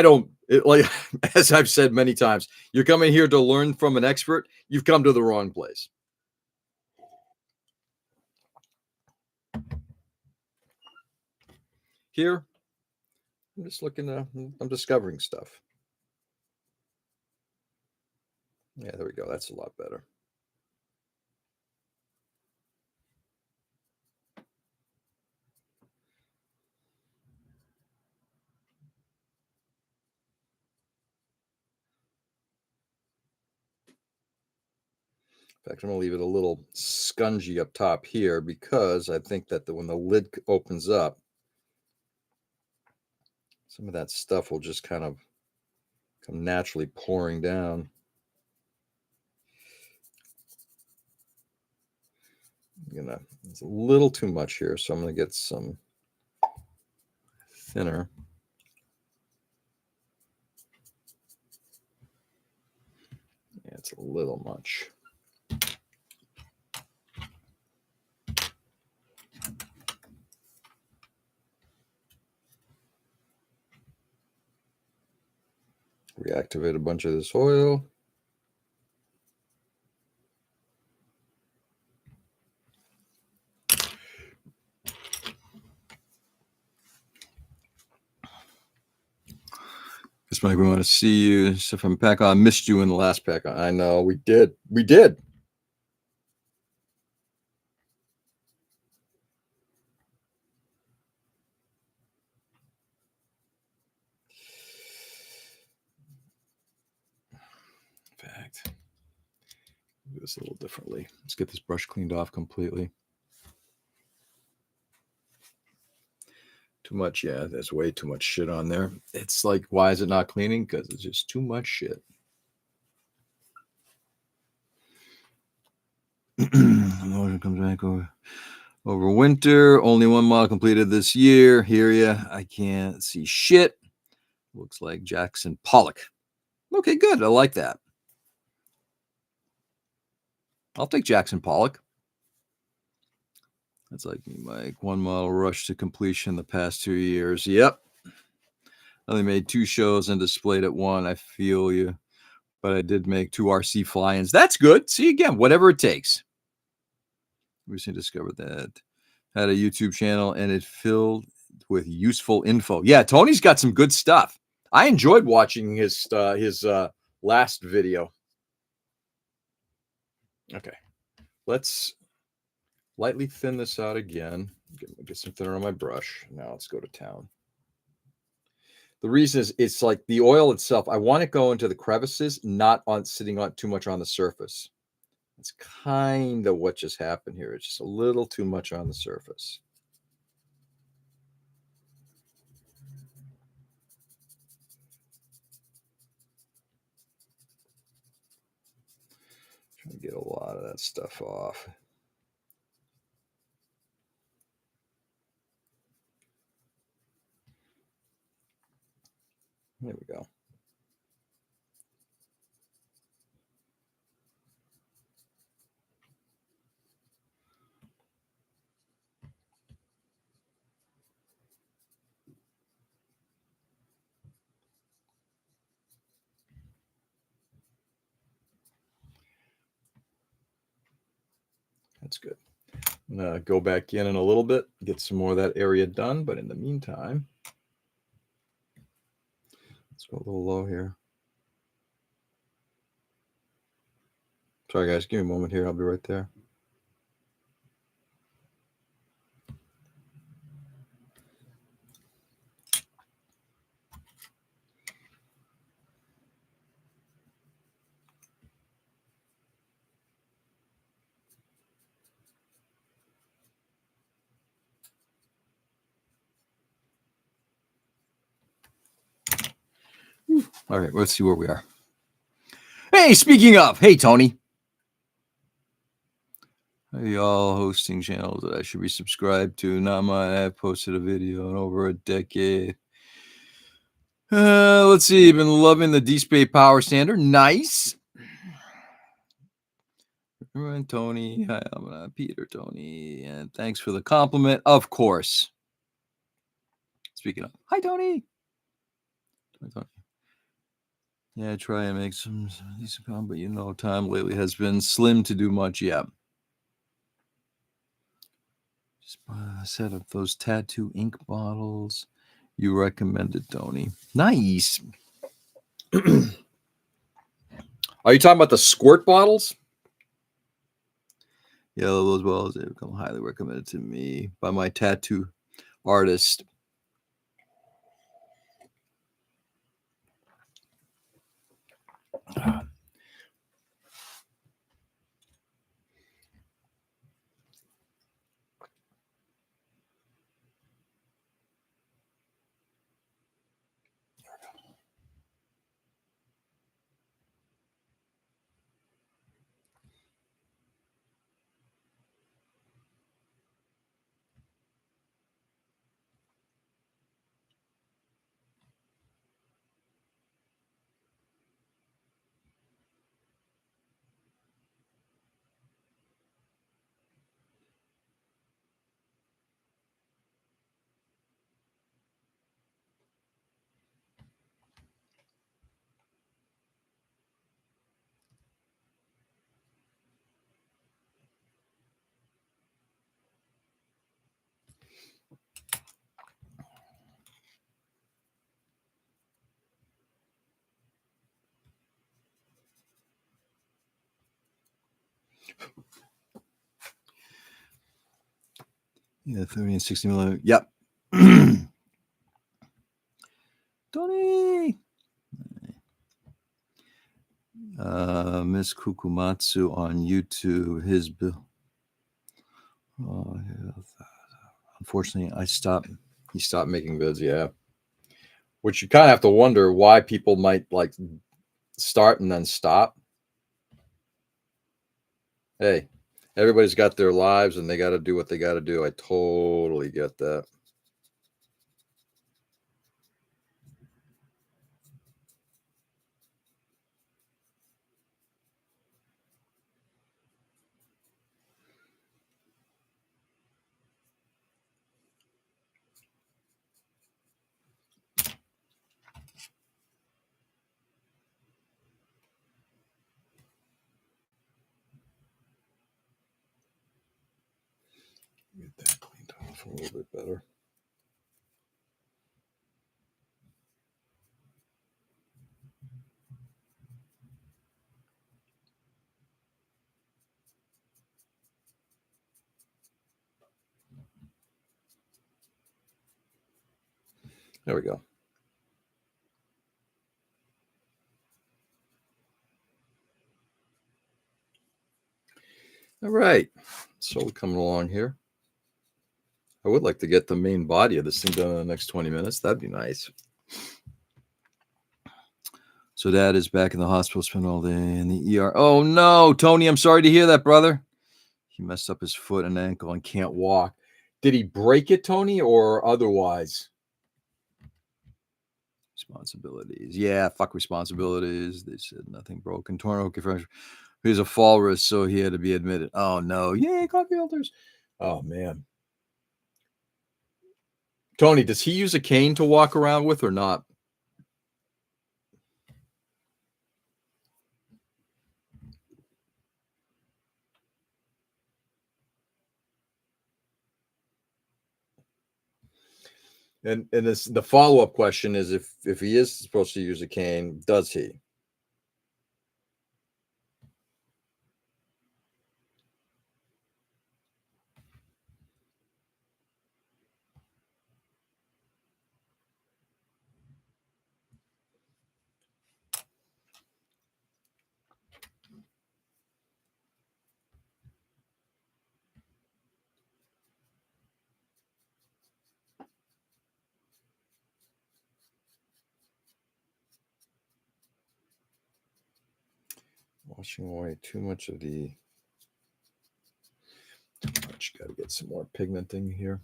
don't like as I've said many times, you're coming here to learn from an expert. You've come to the wrong place. Here, I'm just I'm discovering stuff. Yeah, there we go. That's a lot better. In fact, I'm going to leave it a little scungy up top here, because I think that when the lid opens up, some of that stuff will just kind of come naturally pouring down. It's a little too much here, so I'm going to get some thinner. Yeah, it's a little much. Reactivate a bunch of this oil. This Mike, we want to see you. So from pack on, missed you in the last pack on. I know we did. We did. this a little differently. Let's get this brush cleaned off completely. Too much, yeah, there's way too much shit on there. It's like, why is it not cleaning? Because it's just too much shit. Motion comes back over winter. Only one model completed this year. Hear ya. I can't see shit. Looks like Jackson Pollock. Okay, good. I like that. I'll take Jackson Pollock. That's like my one model rush to completion the past 2 years. Yep. I only made 2 shows and displayed at one. I feel you. But I did make 2 RC fly-ins. That's good. See, again, whatever it takes. We recently discovered that. Had a YouTube channel and it filled with useful info. Yeah, Tony's got some good stuff. I enjoyed watching his last video. Okay. Let's lightly thin this out again. Get some thinner on my brush. Now let's go to town. The reason is it's like the oil itself. I want it go into the crevices, not on sitting on too much on the surface. That's kind of what just happened here. It's just a little too much on the surface. Trying to get a lot of that stuff off. There we go. That's good. I'm going to go back in a little bit, get some more of that area done. But in the meantime, let's go a little low here. Sorry, guys. Give me a moment here. I'll be right there. All right, let's see where we are. Hey, speaking of, hey, Tony. Are y'all hosting channels that I should be subscribed to? Not mine. I have posted a video in over a decade. Let's see. Been loving the D-Spay power sander. Nice. And Tony. Hi, I'm Peter, Tony. And thanks for the compliment. Of course. Speaking of, hi, Tony. Hi, Tony. Yeah, try and make some decent comment, but you know, time lately has been slim to do much. Yeah. Just set up those tattoo ink bottles you recommended, Tony. Nice. Are you talking about the squirt bottles? Yeah, those bottles, they become highly recommended to me by my tattoo artist. Yeah, 30 and 60 millimeter. Yep. Tony. Dennis Kukumatsu on YouTube. His bill. Oh, yeah. Unfortunately, he stopped making vids. Yeah. Which you kind of have to wonder why people might like start and then stop. Hey, everybody's got their lives and they got to do what they got to do. I totally get that. Get that cleaned off a little bit better. There we go. All right. So we're coming along here. I would like to get the main body of this thing done in the next 20 minutes. That'd be nice. So Dad is back in the hospital, spent all day in the ER. Oh no, Tony, I'm sorry to hear that, brother. He messed up his foot and ankle and can't walk. Did he break it, Tony, or otherwise? Responsibilities. Yeah, fuck responsibilities. They said nothing broken. Torn fracture. He's a fall risk, so he had to be admitted. Oh no. Yay, coffee filters. Oh man. Tony, does he use a cane to walk around with or not? And this the follow-up question is if he is supposed to use a cane, does he? Washing away too much of the too much. Got to get some more pigmenting here.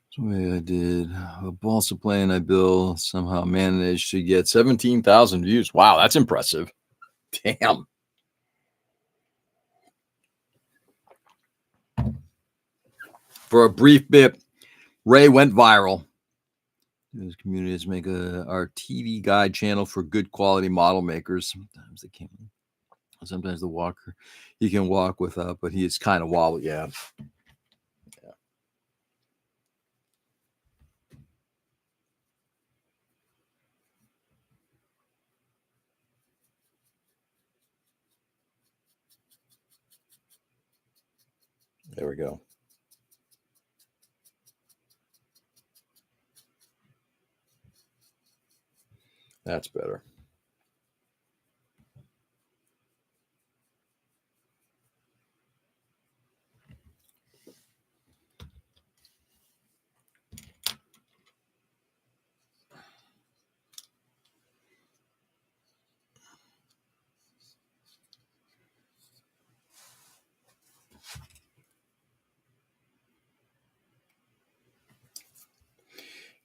So I did a balsa plane I built, somehow managed to get 17,000 views. Wow, that's impressive. Damn. For a brief bit, Ray went viral. His communities make our TV guide channel for good quality model makers. Sometimes they can't. Sometimes the walker he can walk without, but he is kind of wobbly. Yeah. There we go. That's better.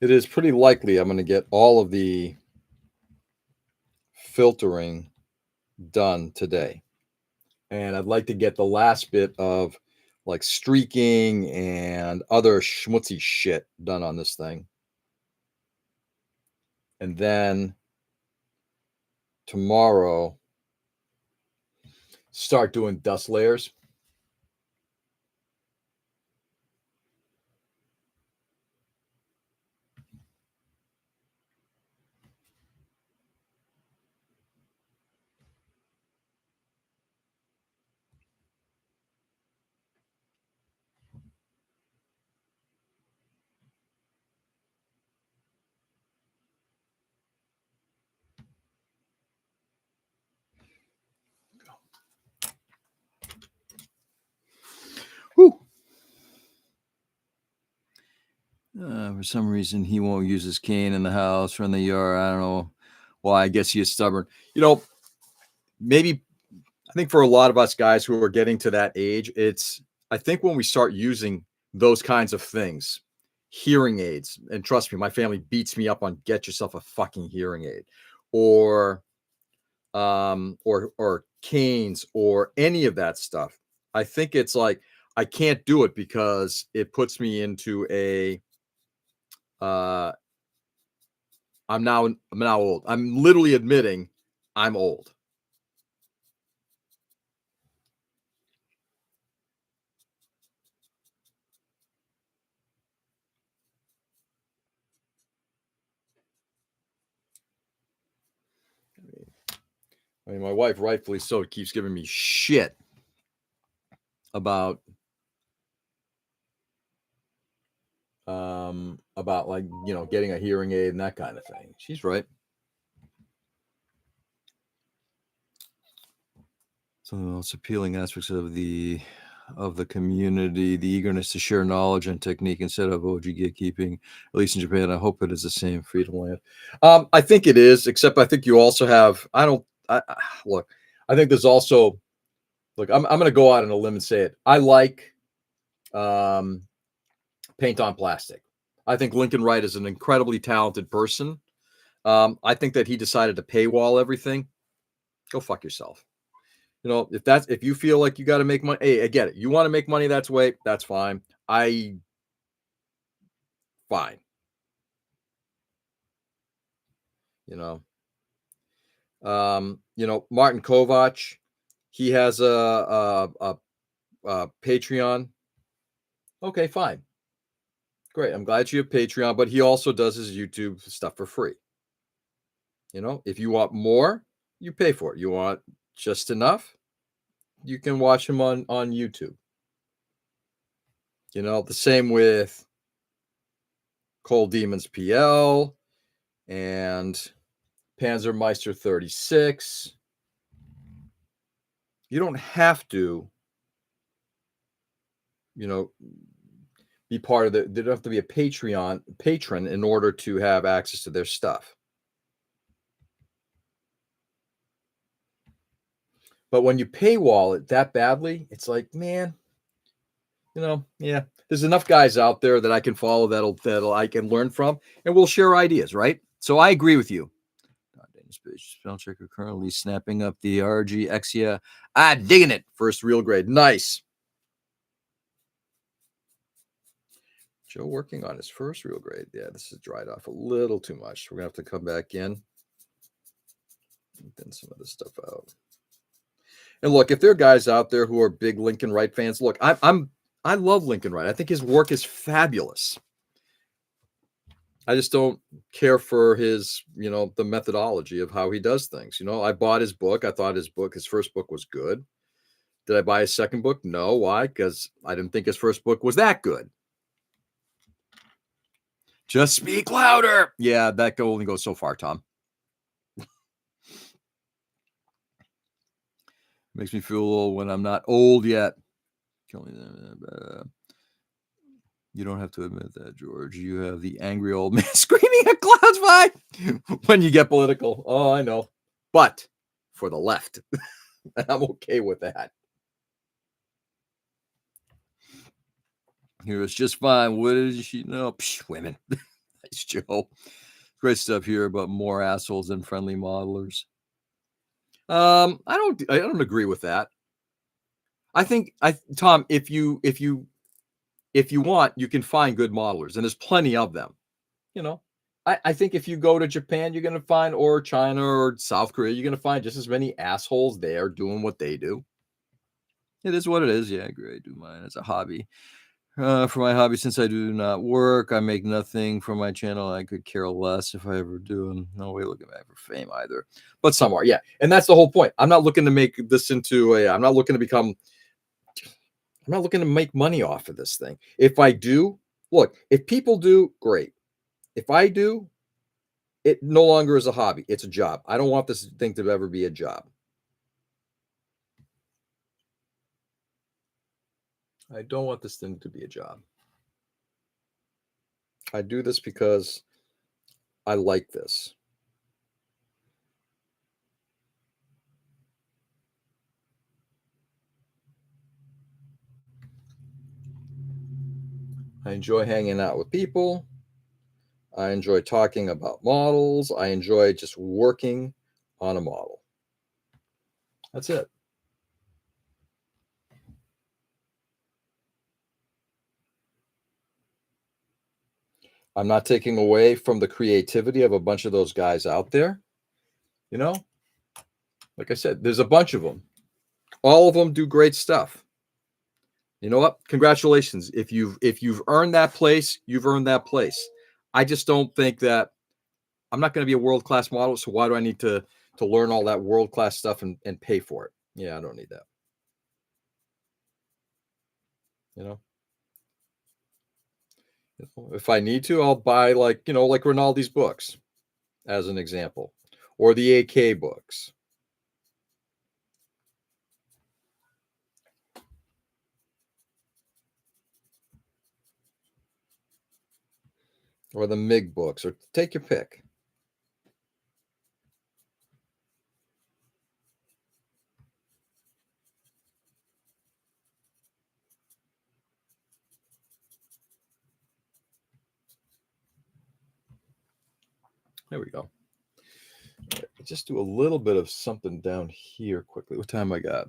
It is pretty likely I'm going to get all of the filtering done today. And I'd like to get the last bit of like streaking and other schmutzy shit done on this thing. And then tomorrow start doing dust layers. Whew. For some reason, he won't use his cane in the house or in the yard. I don't know why. I guess he is stubborn. You know, maybe I think for a lot of us guys who are getting to that age, I think when we start using those kinds of things, hearing aids, and trust me, my family beats me up on get yourself a fucking hearing aid, or or canes or any of that stuff. I think it's like I can't do it because it puts me into a uh I'm now old. I'm literally admitting I'm old. I mean, my wife, rightfully so, keeps giving me shit about like, you know, getting a hearing aid and that kind of thing. She's right. Some of the most appealing aspects of the community, the eagerness to share knowledge and technique instead of OG gatekeeping, at least in Japan. I hope it is the same Freedom Land. I think it is, except I think you also have, look, I think there's also, look, I'm going to go out on a limb and say it. I like paint on plastic. I think Lincoln Wright is an incredibly talented person. I think that he decided to paywall everything. Go fuck yourself. You know, if you feel like you got to make money, hey, I get it. You want to make money that's way, that's fine. Fine. You know, Martin Kovac, he has a Patreon. Okay, fine. Great. I'm glad you have Patreon, but he also does his YouTube stuff for free. You know, if you want more, you pay for it. You want just enough, you can watch him on YouTube. You know, the same with Cold Demons PL and Panzermeister 36. You don't have to, you know, be part of they don't have to be a patron in order to have access to their stuff. But when you paywall it that badly, it's like, man, you know, yeah, there's enough guys out there that I can follow that'll I can learn from, and we'll share ideas, right? So I agree with you. Spell checker currently snapping up the RG Exia. Digging it. First real grade. Nice. Joe working on his first real grade. Yeah, this has dried off a little too much. We're gonna have to come back in and thin some of this stuff out. And look, if there are guys out there who are big Lincoln Wright fans, look, I love Lincoln Wright. I think his work is fabulous. I just don't care for his, you know, the methodology of how he does things. You know, I bought his book. I thought his first book was good. Did I buy his second book? No. Why? Because I didn't think his first book was that good. Just speak louder. Yeah, that only goes so far, Tom. Makes me feel old when I'm not old yet. You don't have to admit that, George. You have the angry old man screaming at clouds by when you get political. Oh, I know. But for the left, I'm okay with that. Here it's just fine. What did she know? Psh, women. Nice, Joe. Great stuff here about more assholes than friendly modelers. I don't agree with that. I think Tom, if you want, you can find good modelers, and there's plenty of them. You know, I think if you go to Japan, you're going to find, or China or South Korea, you're going to find just as many assholes there doing what they do. It is what it is. Yeah, I agree. I do mine as a hobby. For my hobby, since I do not work, I make nothing from my channel. I could care less if I ever do. And no way looking back for fame either. But some are, yeah. And that's the whole point. I'm not looking to make this into a, I'm not looking to make money off of this thing. If I do, look, if people do, great. If I do, it no longer is a hobby. It's a job. I don't want this thing to ever be a job. I don't want this thing to be a job. I do this because I like this. I enjoy hanging out with people. I enjoy talking about models. I enjoy just working on a model. That's it. I'm not taking away from the creativity of a bunch of those guys out there. You know, like I said, there's a bunch of them. All of them do great stuff. You know what? Congratulations. If you've earned that place, you've earned that place. I just don't think that I'm not going to be a world-class model, so why do I need to learn all that world-class stuff and pay for it? Yeah, I don't need that. You know? If I need to, I'll buy like Rinaldi's books as an example, or the AK books. Or the MIG books, or take your pick. There we go. Right, just do a little bit of something down here quickly. What time I got?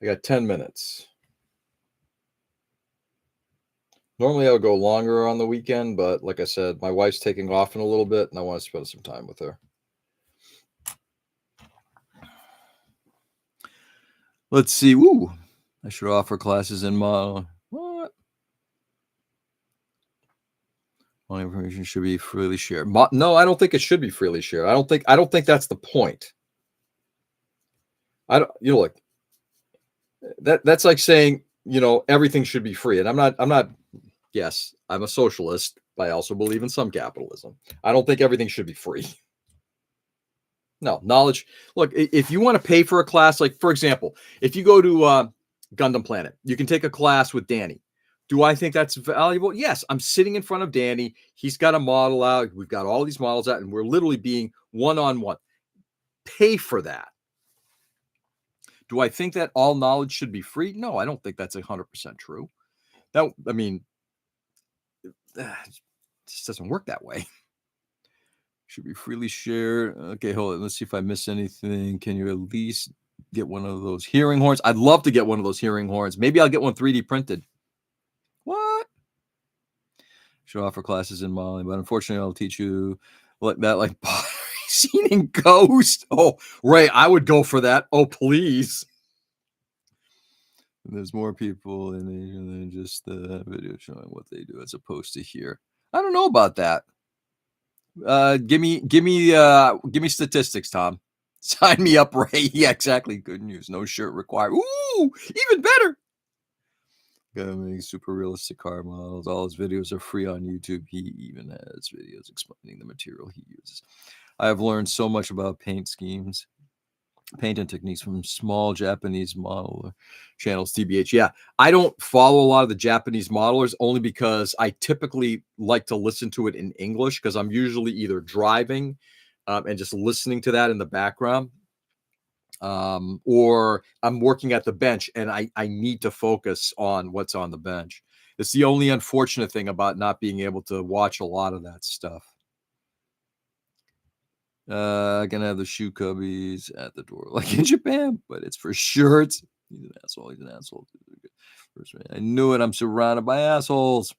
I got 10 minutes. Normally I would go longer on the weekend, but like I said, my wife's taking off in a little bit, and I want to spend some time with her. Let's see. Woo! I should offer classes in model. What? All information should be freely shared. No, I don't think it should be freely shared. I don't think that's the point. Look, that's like saying, everything should be free. And I'm not, yes, I'm a socialist, but I also believe in some capitalism. I don't think everything should be free. No, knowledge. Look, if you want to pay for a class, like for example, if you go to Gundam Planet, you can take a class with Danny. Do I think that's valuable? Yes, I'm sitting in front of Danny. He's got a model out. We've got all these models out, and we're literally being one-on-one. Pay for that. Do I think that all knowledge should be free? No, I don't think that's 100% true. That, I mean, it just doesn't work that way. Should be freely shared. Okay, hold on. Let's see if I miss anything. Can you at least get one of those hearing horns? I'd love to get one of those hearing horns. Maybe I'll get one 3D printed. What? Should offer classes in Mali, but unfortunately, I'll teach you like that, like seen in Ghost. Oh, Ray, I would go for that. Oh, please. There's more people in Asia than just the video showing what they do as opposed to here. I don't know about that. Give me statistics, Tom. Sign me up, Ray. Yeah, exactly. Good news. No shirt required. Ooh, even better. Gotta make super realistic car models. All his videos are free on YouTube. He even has videos explaining the material he uses. I have learned so much about paint schemes, paint and techniques from small Japanese model channels, TBH. Yeah, I don't follow a lot of the Japanese modelers only because I typically like to listen to it in English because I'm usually either driving and just listening to that in the background, or I'm working at the bench and I need to focus on what's on the bench. It's the only unfortunate thing about not being able to watch a lot of that stuff. I can have the shoe cubbies at the door like in Japan, but it's for shirts. He's an asshole. He's an asshole. I knew it. I'm surrounded by assholes.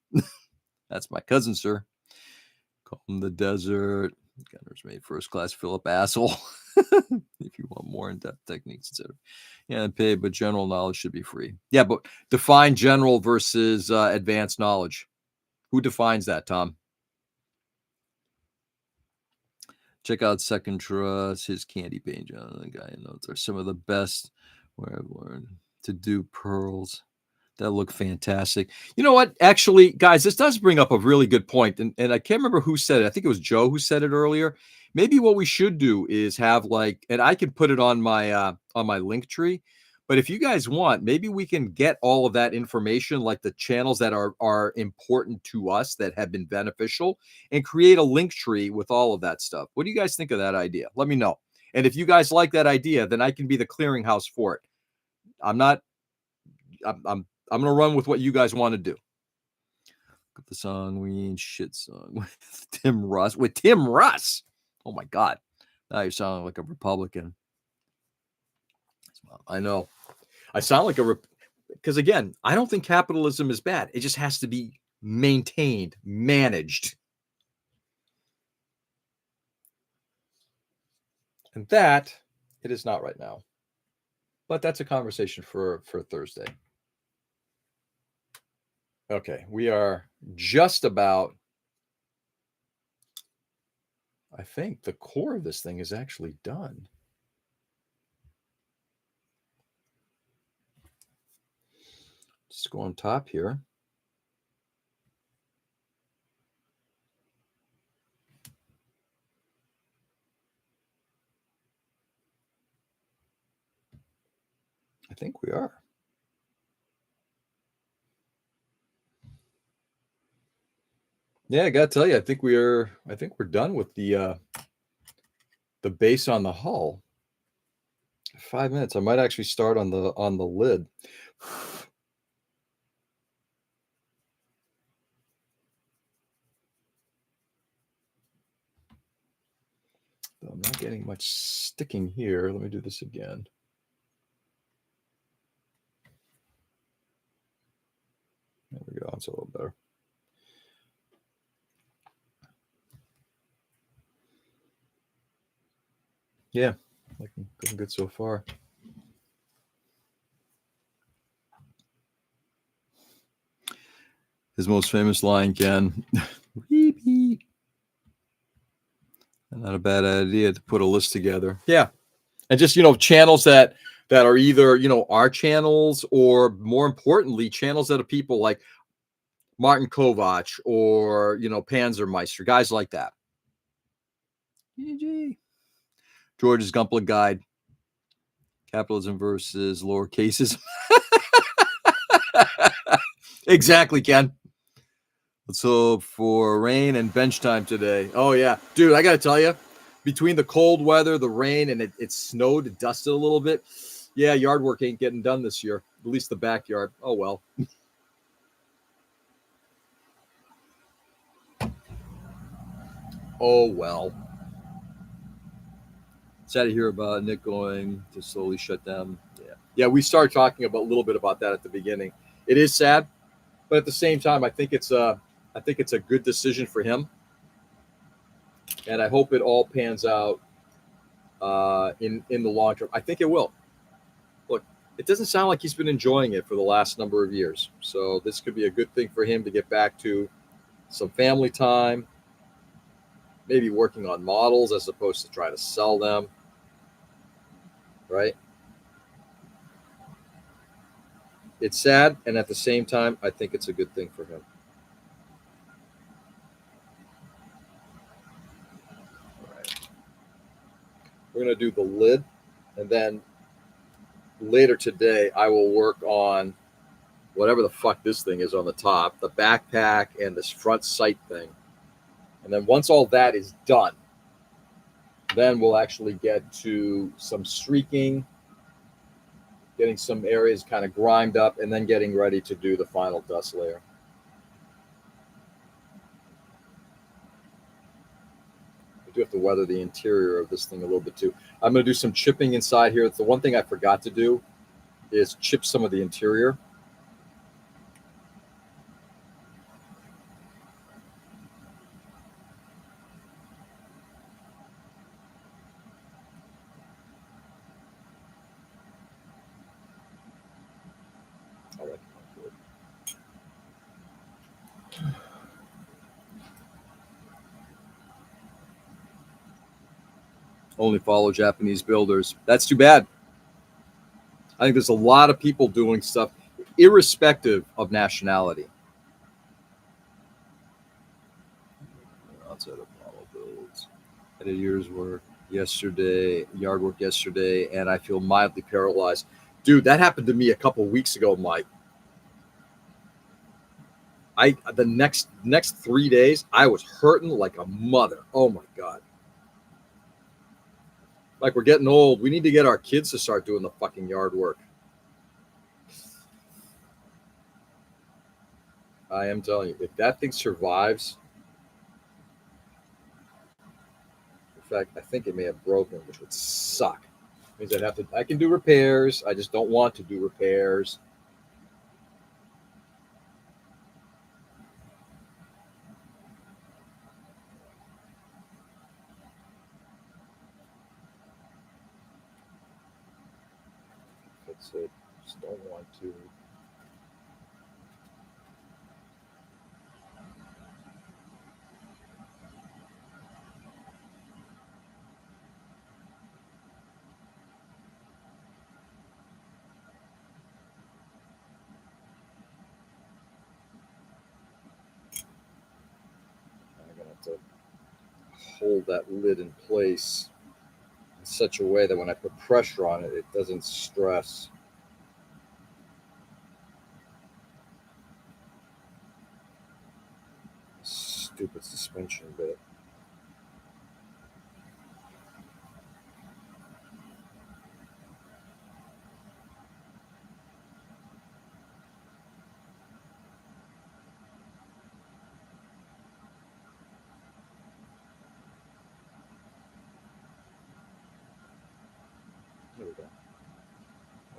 That's my cousin, sir. Call him the desert. Gunners made first class Philip asshole. If you want more in-depth techniques, etc. Yeah, pay, but general knowledge should be free. Yeah, but define general versus advanced knowledge. Who defines that, Tom? Check out Second Trust. His candy paint on the guy notes are some of the best where I've learned to do pearls that look fantastic. You know what? Actually, guys, this does bring up a really good point. And I can't remember who said it. I think it was Joe who said it earlier. Maybe what we should do is have like, and I can put it on my link tree. But if you guys want, maybe we can get all of that information, like the channels that are important to us that have been beneficial, and create a link tree with all of that stuff. What do you guys think of that idea? Let me know. And if you guys like that idea, then I can be the clearinghouse for it. I'm going to run with what you guys want to do. Look at the song, We Ain't Shit song with Tim Russ. With Tim Russ. Oh my God. Now you're sounding like a Republican. I know. I sound like because again, I don't think capitalism is bad. It just has to be maintained, managed. And that it is not right now. But that's a conversation for Thursday. Okay, we are just about, I think the core of this thing is actually done. Just go on top here. I think we are. Yeah, I gotta tell you, I think we're done with the base on the hull. 5 minutes. I might actually start on the lid. I'm not getting much sticking here. Let me do this again. There we go. It's a little better. Yeah, looking good so far. His most famous line, Ken. Not a bad idea to put a list together. Yeah. And just, channels that are either, our channels or more importantly, channels that are people like Martin Kovac or, Panzermeister, guys like that. George's Gumpler Guide. Capitalism versus lower cases. Exactly, Ken. Let's hope for rain and bench time today. Oh, yeah. Dude, I got to tell you, between the cold weather, the rain, and it snowed, it dusted a little bit. Yeah, yard work ain't getting done this year, at least the backyard. Oh, well. Oh, well. Sad to hear about Nick going to slowly shut down. Yeah, we started talking a little bit about that at the beginning. It is sad, but at the same time, I think it's a good decision for him, and I hope it all pans out in the long term. I think it will. Look, it doesn't sound like he's been enjoying it for the last number of years, so this could be a good thing for him to get back to some family time, maybe working on models as opposed to trying to sell them, right? It's sad, and at the same time, I think it's a good thing for him. All right. We're going to do the lid, and then later today, I will work on whatever the fuck this thing is on the top, the backpack and this front sight thing. And then once all that is done, then we'll actually get to some streaking, getting some areas kind of grimed up, and then getting ready to do the final dust layer. I do have to weather the interior of this thing a little bit too. I'm going to do some chipping inside here. The one thing I forgot to do is chip some of the interior. Only follow Japanese builders. That's too bad. I think there's a lot of people doing stuff irrespective of nationality. Outside of model builds. I did years work yesterday, yard work yesterday, and I feel mildly paralyzed. Dude, that happened to me a couple weeks ago, Mike. The next 3 days, I was hurting like a mother. Oh my God. Like, we're getting old. We need to get our kids to start doing the fucking yard work. I am telling you, if that thing survives, in fact, I think it may have broken, which would suck. Means I can do repairs. I just don't want to do repairs. Fix it. Just don't want to. I'm gonna have to hold that lid in place in such a way that when I put pressure on it, it doesn't stress. Stupid suspension bit. There we go.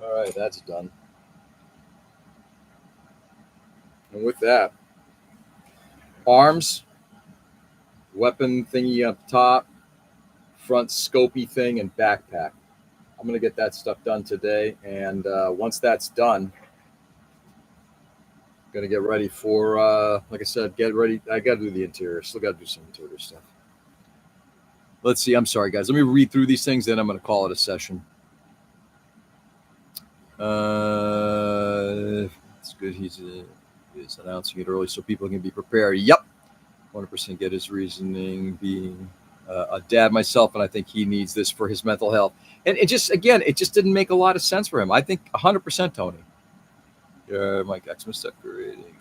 All right, that's done. And with that, arms, weapon thingy up top, front scopy thing, and backpack. I'm going to get that stuff done today. And once that's done, I'm going to get ready for, like I said, get ready. I got to do the interior. Still got to do some interior stuff. Let's see. I'm sorry, guys. Let me read through these things, then I'm going to call it a session. It's good. He's announcing it early so people can be prepared. Yep. 100% get his reasoning. Being a dad myself, and I think he needs this for his mental health. And it just didn't make a lot of sense for him. I think 100%, Tony. Yeah, Mike Xmas decorating.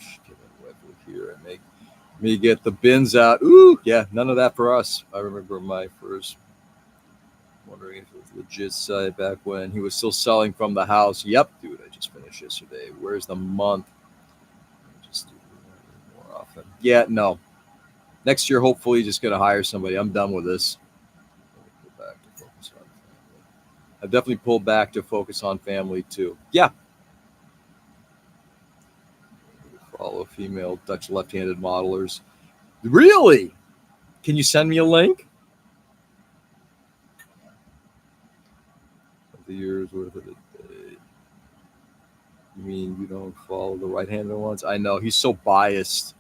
Here and make me get the bins out. Ooh, yeah, none of that for us. I remember my first wondering if it was legit site back when he was still selling from the house. Yep, dude, I just finished yesterday. Where's the month? Just do it more often. Yeah, no. Next year, hopefully, just going to hire somebody. I'm done with this. I've definitely pulled back to focus on family, too. Yeah. Follow female Dutch left-handed modelers. Really? Can you send me a link? The year's worth of it. You mean you don't follow the right-handed ones? I know. He's so biased.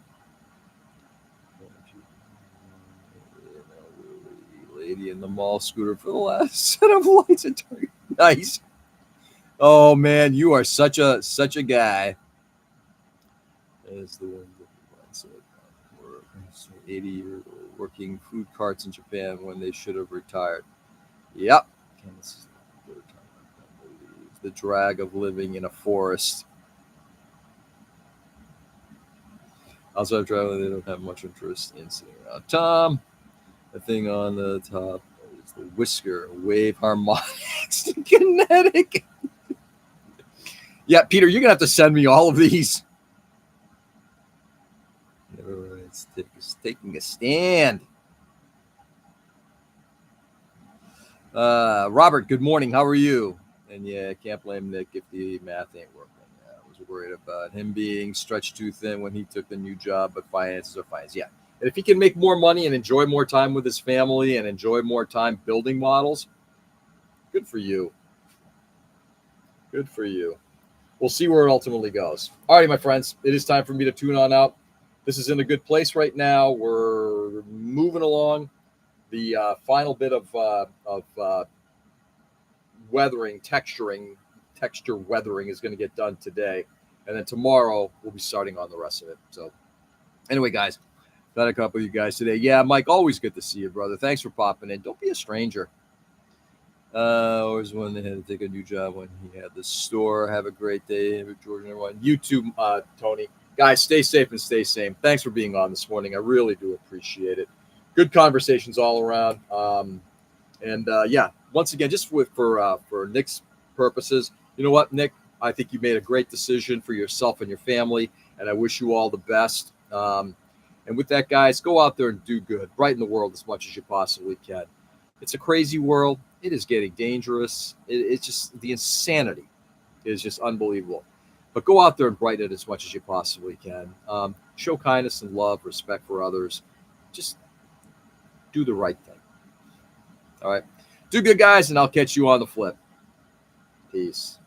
Lady in the mall scooter for the last set of lights at Target. Nice. Oh man, you are such a guy. As the one that said, 80-year-old working food carts in Japan when they should have retired. Yep. The drag of living in a forest. Outside traveling, they don't have much interest in sitting around. Tom, the thing on the top is the whisker, wave harmonics, kinetic. Yeah, Peter, you're going to have to send me all of these. It's taking a stand. Robert, good morning. How are you? And yeah, can't blame Nick if the math ain't working. Yeah, I was worried about him being stretched too thin when he took the new job, but finances are finance. Yeah. And if he can make more money and enjoy more time with his family and enjoy more time building models, good for you. Good for you. We'll see where it ultimately goes. All right, my friends, it is time for me to tune on out. This is in a good place right now. We're moving along. the final bit of weathering, texture weathering is going to get done today. And then tomorrow we'll be starting on the rest of it. So anyway, guys, got a couple of you guys today. Yeah, Mike, always good to see you, brother. Thanks for popping in. Don't be a stranger. Always when they had to take a new job when he had the store. Have a great day, George, and everyone. You too, Tony. Guys, stay safe and stay sane. Thanks for being on this morning. I really do appreciate it. Good conversations all around. Yeah, once again, just for Nick's purposes, you know what, Nick? I think you made a great decision for yourself and your family, and I wish you all the best. And with that, guys, go out there and do good. Brighten the world as much as you possibly can. It's a crazy world. It is getting dangerous. It's just the insanity is just unbelievable. But go out there and brighten it as much as you possibly can. Show kindness and love, respect for others. Just do the right thing. All right. Do good, guys, and I'll catch you on the flip. Peace.